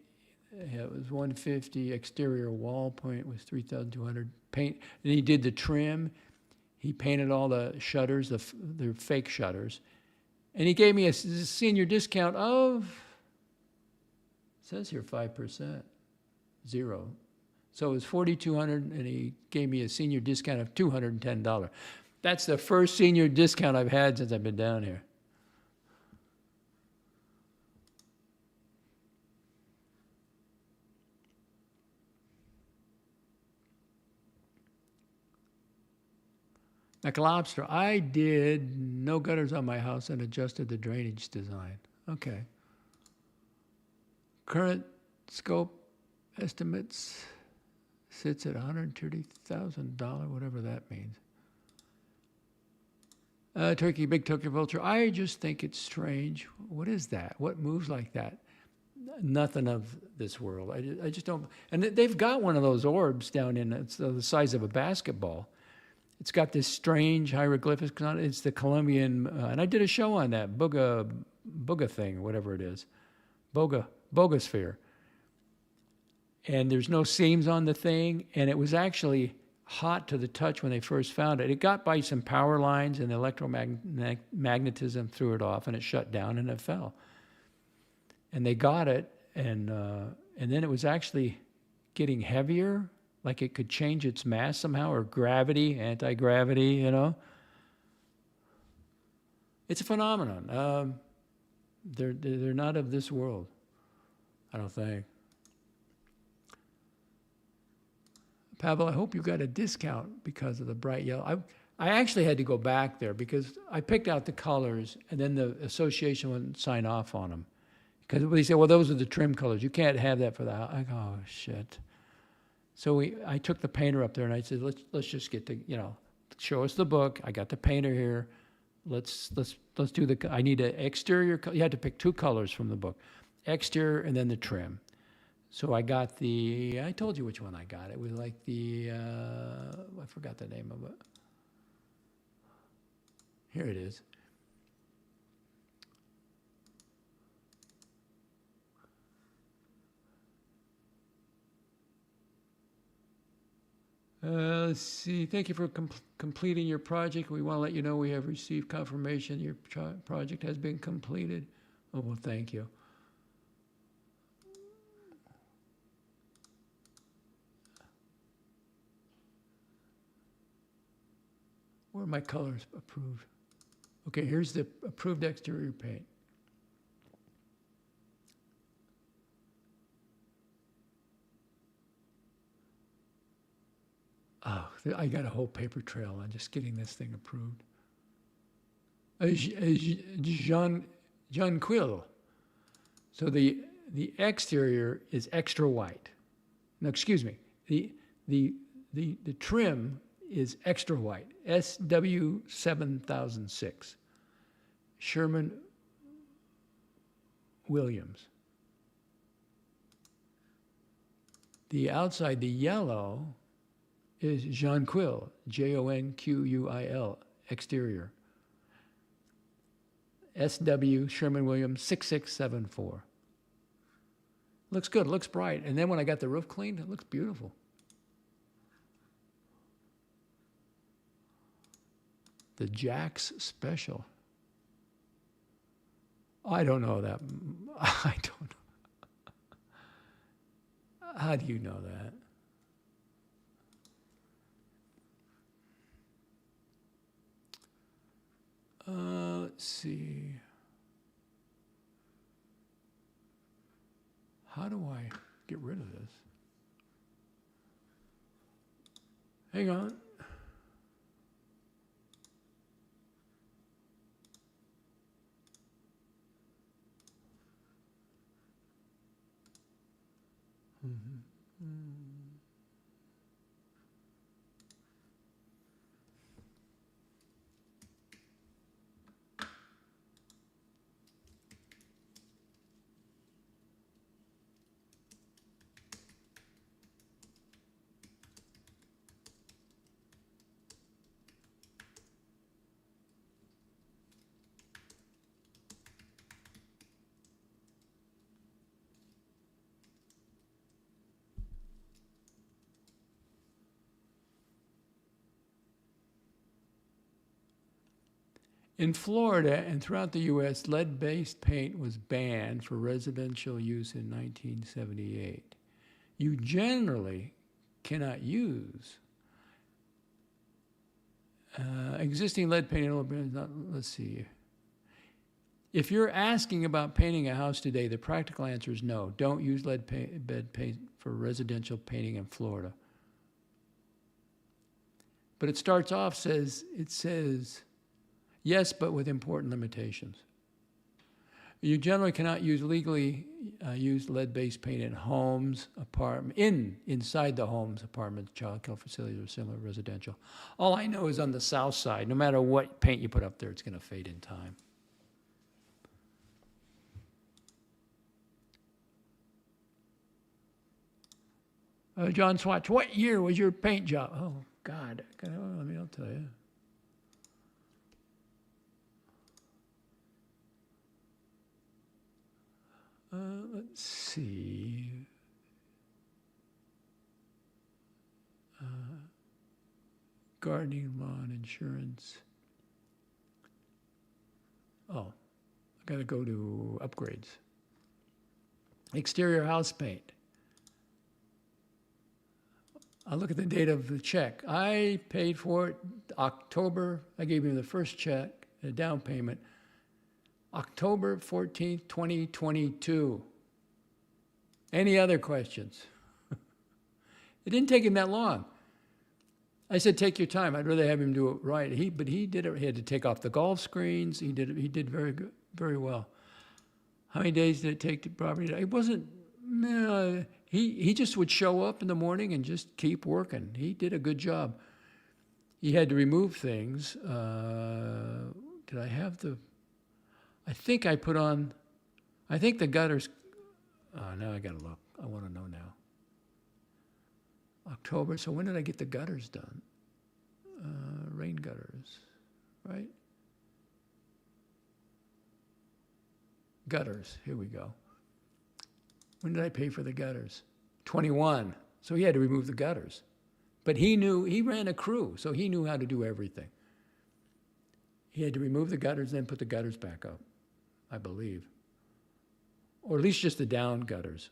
it was $150. Exterior wall paint was $3,200. Paint, and he did the trim. He painted all the shutters, they're fake shutters. And he gave me a senior discount of, it says here 5%, zero. So it was $4,200, and he gave me a senior discount of $210. That's the first senior discount I've had since I've been down here. McLobster, I did no gutters on my house and adjusted the drainage design. Okay. Current scope estimates sits at $130,000, whatever that means. Turkey, big turkey vulture. I just think it's strange. What is that? What moves like that? Nothing of this world. I just don't. And they've got one of those orbs down in, it's the size of a basketball. It's got this strange hieroglyphics on it. It's the Colombian, and I did a show on that, Booga thing, whatever it is. Bogosphere. And there's no seams on the thing, and it was actually hot to the touch when they first found it. It got by some power lines, and the electromagnetism threw it off, and it shut down, and it fell. And they got it, and then it was actually getting heavier, like it could change its mass somehow, or gravity, anti-gravity, you know. It's a phenomenon. They're not of this world, I don't think. Pavel, I hope you got a discount because of the bright yellow. I actually had to go back there because I picked out the colors, and then the association wouldn't sign off on them. Because they say, well, those are the trim colors. You can't have that for the house. I go, oh, shit. So I took the painter up there, and I said, let's just get show us the book. I got the painter here. Let's do I need an exterior. You had to pick two colors from the book, exterior and then the trim. So I got I told you which one I got. It was like I forgot the name of it. Here it is. Let's see. Thank you for completing your project. We want to let you know we have received confirmation your project has been completed. Oh, well, thank you. Where are my colors approved? Okay, here's the approved exterior paint. Oh, I got a whole paper trail on just getting this thing approved. Jean Quill. So the exterior is extra white. No, excuse me. The trim is extra white. SW7006. Sherman Williams. The outside, the yellow, is Jonquil, Jonquil, exterior. SW Sherman Williams 6674. Looks good, looks bright. And then when I got the roof cleaned, it looks beautiful. The Jack's Special. I don't know that. I don't know. How do you know that? Let's see. How do I get rid of this? Hang on. In Florida and throughout the U.S., lead-based paint was banned for residential use in 1978. You generally cannot use existing lead paint. Let's see. If you're asking about painting a house today, the practical answer is no. Don't use lead paint for residential painting in Florida. But it starts off, it says, yes, but with important limitations. You generally cannot legally use lead-based paint in homes, inside the homes, apartments, child care facilities, or similar residential. All I know is on the south side, no matter what paint you put up there, it's going to fade in time. John Swatch, what year was your paint job? Oh, God, I'll tell you. Let's see. Gardening, lawn, insurance. Oh, I got to go to upgrades. Exterior house paint. I'll look at the date of the check. I paid for it October. I gave him the first check, a down payment, October 14th, 2022. Any other questions? It didn't take him that long. I said, take your time. I'd rather have him do it right. But he did it. He had to take off the golf screens. He did very good, very well. How many days did it take to property? It wasn't. He just would show up in the morning and just keep working. He did a good job. He had to remove things. Did I have the? I think I put on. I think the gutters. Oh, now I got to look. I want to know now. October. So when did I get the gutters done? Rain gutters, right? Gutters. Here we go. When did I pay for the gutters? 21. So he had to remove the gutters. But he ran a crew, so he knew how to do everything. He had to remove the gutters, then put the gutters back up, I believe. Or at least just the down gutters.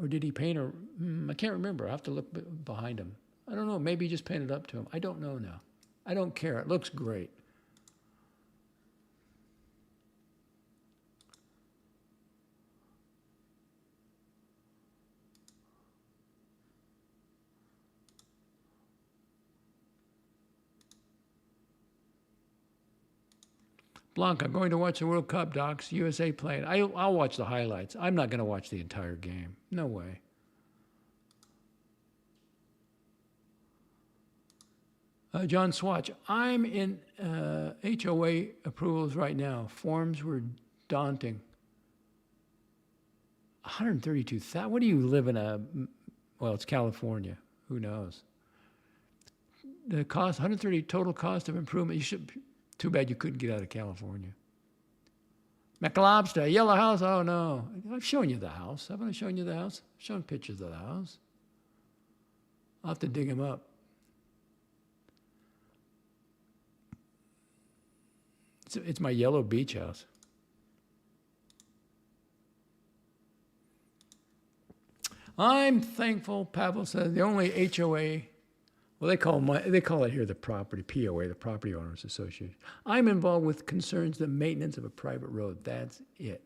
Or did he paint I can't remember. I'll have to look behind him. I don't know. Maybe he just painted up to him. I don't know now. I don't care. It looks great. Blanca, going to watch the World Cup, Docs, USA playing. I'll watch the highlights. I'm not going to watch the entire game. No way. John Swatch, I'm in HOA approvals right now. Forms were daunting. 132,000. What do you live in well, it's California. Who knows? The cost, 130 total cost of improvement. Too bad you couldn't get out of California. McLobster, Yellow House. Oh, no. I've shown you the house. Haven't I shown you the house? I've shown pictures of the house. I'll have to dig them up. It's my yellow beach house. I'm thankful, Pavel says, the only HOA, well, they call it here the property, POA, the Property Owners Association. I'm involved with concerns the maintenance of a private road. That's it.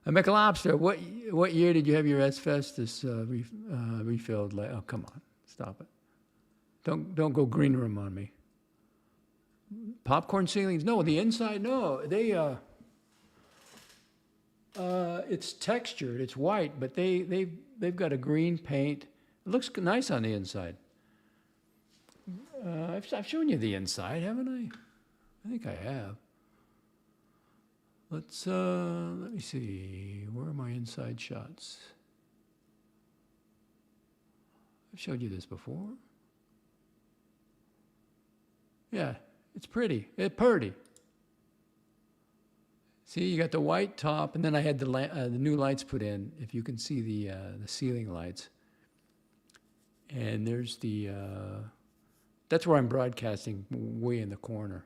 McLobster, what year did you have your asbestos refilled? Oh, come on, stop it. Don't go green room on me. Popcorn ceilings? No, the inside, no. It's textured, it's white, but they've got a green paint. It looks nice on the inside. I've shown you the inside, haven't I? I think I have. Let me see. Where are my inside shots? I've showed you this before. Yeah, it's pretty. It's pretty. See, you got the white top, and then I had the new lights put in, if you can see the ceiling lights. And there's the That's where I'm broadcasting, way in the corner.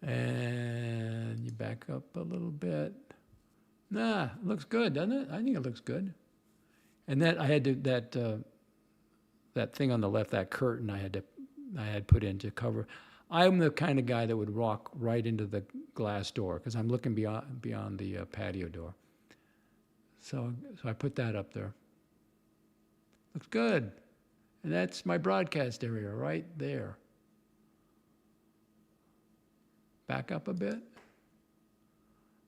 And you back up a little bit. Nah, it looks good, doesn't it? I think it looks good. And that I had to that thing on the left, that curtain I had put in to cover. I'm the kind of guy that would walk right into the glass door because I'm looking beyond the patio door. So I put that up there. Looks good. And that's my broadcast area right there. Back up a bit.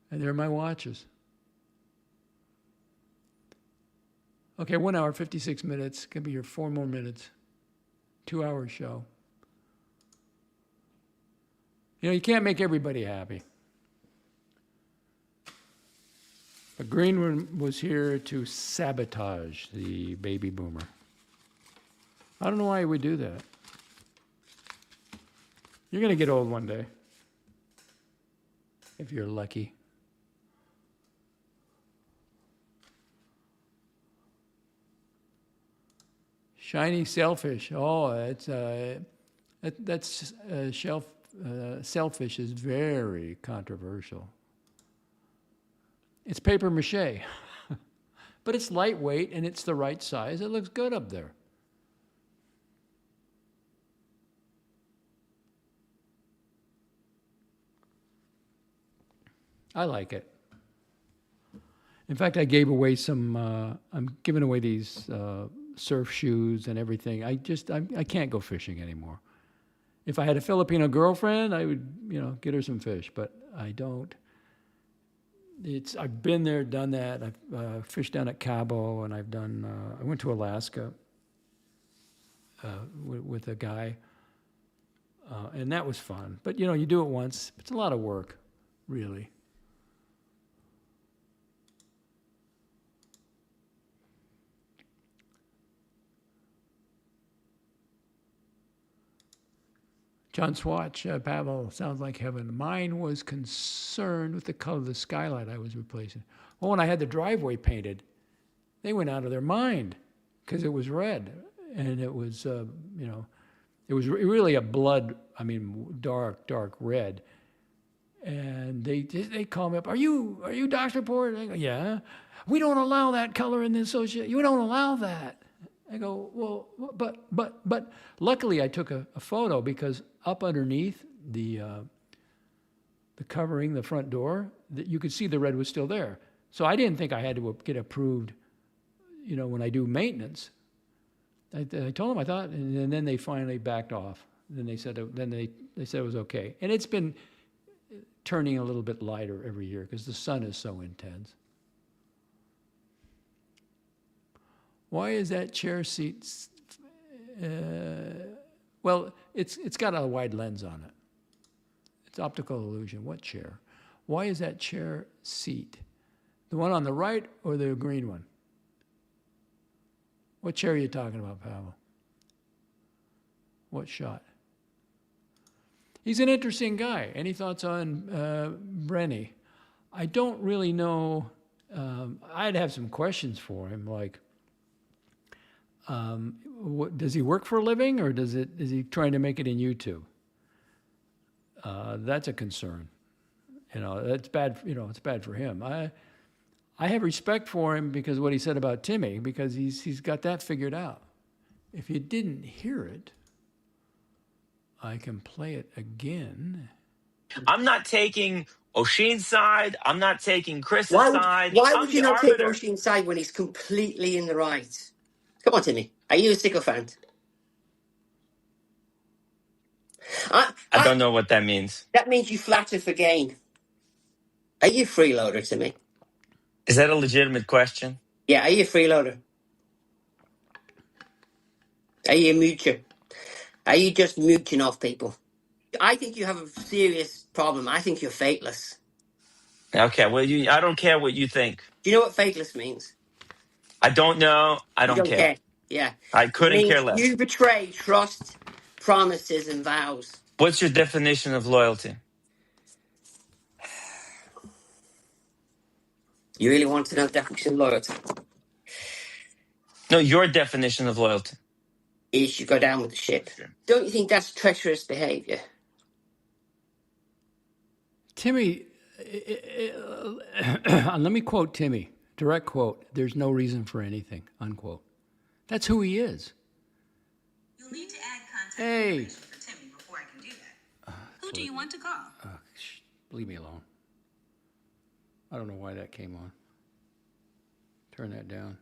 And there are my watches. Okay, 1 hour, 56 minutes. Could be your 4 more minutes. 2-hour show. You know, you can't make everybody happy. But Greenwood was here to sabotage the baby boomer. I don't know why he would do that. You're going to get old one day. If you're lucky. Shiny sailfish. Oh, that's sailfish is very controversial. It's paper mache, but it's lightweight and it's the right size. It looks good up there. I like it. In fact, I gave away some, I'm giving away these surf shoes and everything. I can't go fishing anymore. If I had a Filipino girlfriend, I would, get her some fish, but I don't. I've been there, done that. I've fished down at Cabo, and I went to Alaska with a guy, and that was fun. But, you do it once. It's a lot of work, really. John Swatch, Pavel, sounds like heaven. Mine was concerned with the color of the skylight I was replacing. Well, when I had the driveway painted, they went out of their mind because it was red. And it was, it was really a dark red. And they call me up, are you DOXX Report? I go, yeah. We don't allow that color in the association. You don't allow that. I go, well, but luckily I took a photo because up underneath the covering, the front door, you could see the red was still there. So I didn't think I had to get approved, when I do maintenance. I told them I thought, and then they finally backed off. Then they said it was okay. And it's been turning a little bit lighter every year because the sun is so intense. Why is that chair seat? Well, it's got a wide lens on it. It's optical illusion. What chair? Why is that chair seat? The one on the right or the green one? What chair are you talking about, Pavel? What shot? He's an interesting guy. Any thoughts on Brenny? I don't really know. I'd have some questions for him, like, does he work for a living, or is he trying to make it in YouTube? That's a concern. That's bad. It's bad for him. I have respect for him because of what he said about Timmy, because he's got that figured out. If you didn't hear it, I can play it again. I'm not taking O'Shea's side. I'm not taking Chris's side. Why I'm would you the not take arbiter. O'Shea's side when he's completely in the right? Come on, Timmy. Are you a sycophant? I don't know what that means. That means you flatter for gain. Are you a freeloader, Timmy? Is that a legitimate question? Yeah, are you a freeloader? Are you a moocher? Are you just mooching off people? I think you have a serious problem. I think you're fateless. Okay, well, I don't care what you think. Do you know what fateless means? I don't know. I You don't care. Yeah. I couldn't It means care less. you betray trust, promises, and vows. What's your definition of loyalty? You really want to know the definition of loyalty? No, your definition of loyalty. Is you go down with the ship. Don't you think that's treacherous behaviour? Timmy, let me quote Timmy, direct quote, "There's no reason for anything," unquote. That's who he is. You'll need to add contact Hey. information for Timmy before I can do that. Who do you want to call? Leave me alone. I don't know why that came on. Turn that down.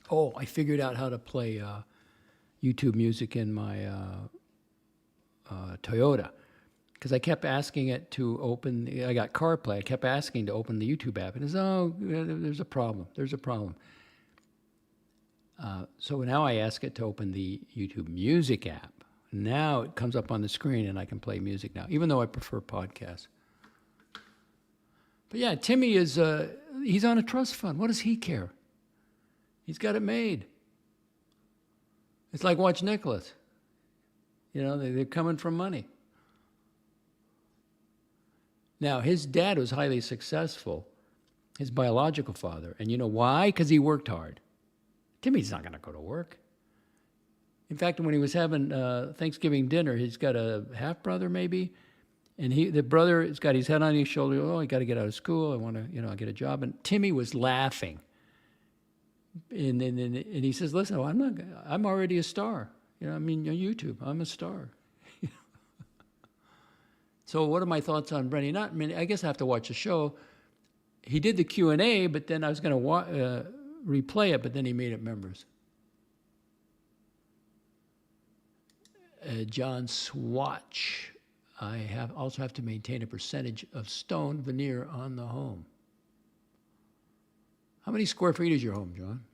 Oh, I figured out how to play YouTube music in my Toyota, because I kept asking it to open. I got CarPlay. I kept asking to open the YouTube app, and it's there's a problem. There's a problem. So now I ask it to open the YouTube Music app. Now it comes up on the screen, and I can play music now, even though I prefer podcasts. But yeah, Timmy is he's on a trust fund. What does he care? He's got it made. It's like Watch Nicholas. You know, they're coming from money. Now, his dad was highly successful, his biological father. And you know why? Because he worked hard. Timmy's not going to go to work. In fact, when he was having Thanksgiving dinner, he's got a half-brother maybe, and the brother has got his head on his shoulder. Oh, I got to get out of school. I want to, get a job. And Timmy was laughing. And he says, "Listen, I'm already a star. On YouTube, I'm a star." So what are my thoughts on Brenny? I guess I have to watch the show. He did the Q&A, but then I was going to replay it, but then he made it members. John Swatch. I also have to maintain a percentage of stone veneer on the home. How many square feet is your home, John?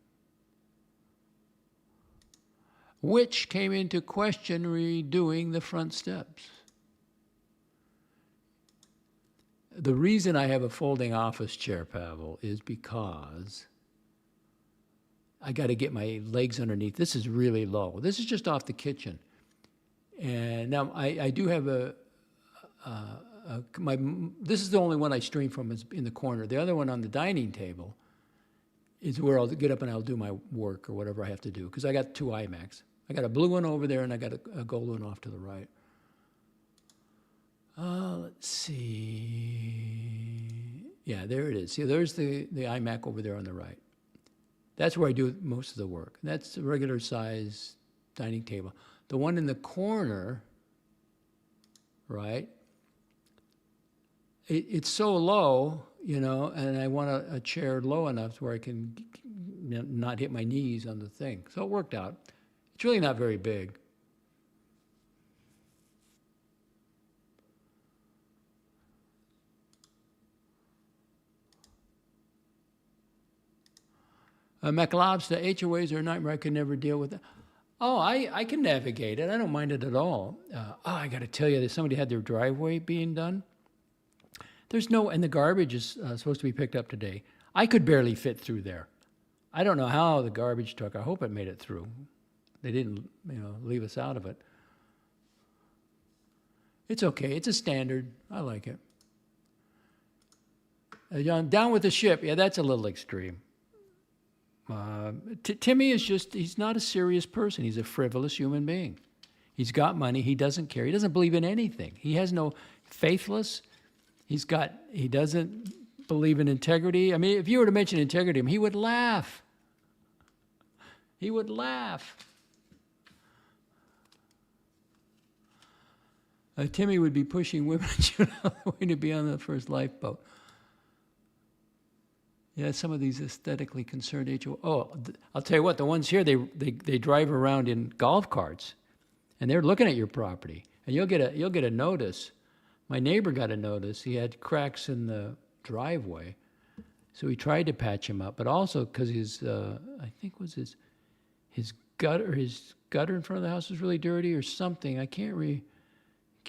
Which came into question redoing the front steps. The reason I have a folding office chair, Pavel, is because I got to get my legs underneath. This is really low. This is just off the kitchen. And now I do have this is the only one I stream from is in the corner. The other one on the dining table is where I'll get up and I'll do my work or whatever I have to do, because I got two iMacs. I got a blue one over there and I got a gold one off to the right. Let's see. Yeah, there it is. See, there's the iMac over there on the right. That's where I do most of the work. That's a regular size dining table. The one in the corner, right? It's so low, and I want a chair low enough where I can not hit my knees on the thing. So it worked out. It's really not very big. McLobs, the HOAs are a nightmare. I could never deal with it. Oh, I can navigate it. I don't mind it at all. I got to tell you, somebody had their driveway being done. And the garbage is supposed to be picked up today. I could barely fit through there. I don't know how the garbage truck, I hope it made it through. They didn't, leave us out of it. It's okay. It's a standard. I like it. John, down with the ship. Yeah, that's a little extreme. Timmy is he's not a serious person. He's a frivolous human being. He's got money. He doesn't care. He doesn't believe in anything. He has no faithless. He doesn't believe in integrity. If you were to mention integrity, he would laugh. He would laugh. Timmy would be pushing women to be on the first lifeboat. Yeah, some of these aesthetically concerned HO. Oh, I'll tell you what, the ones here, they drive around in golf carts, and they're looking at your property, and you'll get a notice. My neighbor got a notice. He had cracks in the driveway, so he tried to patch him up, but also because his gutter in front of the house was really dirty or something. I can't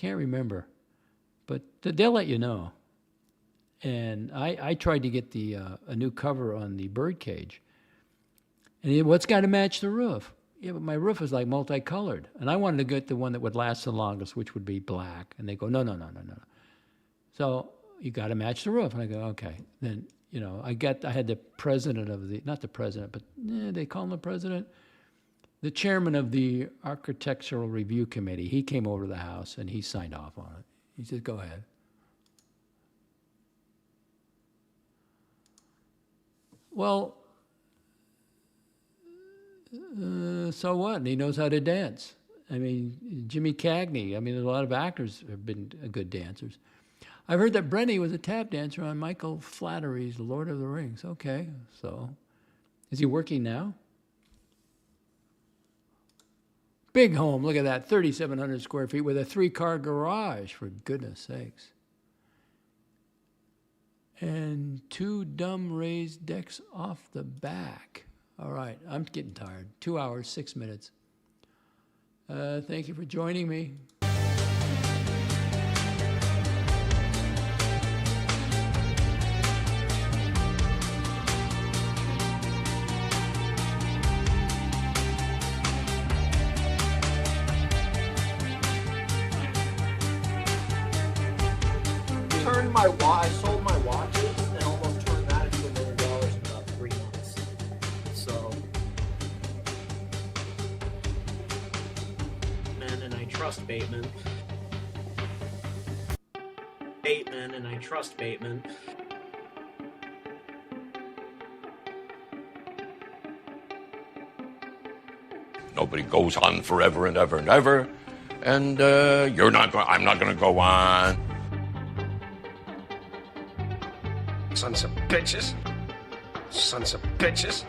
remember, but they'll let you know. And I tried to get a new cover on the bird cage. And what's got to match the roof? Yeah, but my roof is like multicolored. And I wanted to get the one that would last the longest, which would be black. And they go, no. So you got to match the roof. And I go, okay. Then, you know, I had the president of the, not the president, but they call him the president, the chairman of the Architectural Review Committee. He came over to the house and he signed off on it. He said, go ahead. Well, so what? And he knows how to dance. I mean, Jimmy Cagney. I mean, there's a lot of actors have been good dancers. I've heard that Brenny was a tap dancer on Michael Flattery's Lord of the Rings. Okay, so is he working now? Big home, look at that, 3,700 square feet with a 3-car garage, for goodness sakes. And 2 dumb raised decks off the back. All right, I'm getting tired. 2 hours, 6 minutes. Thank you for joining me. I sold my watches and almost turned that into $1 million in about 3 months. So, and I trust Bateman. And I trust Bateman. Nobody goes on forever and ever and ever, and I'm not going to go on. Sons of bitches. Sons of bitches.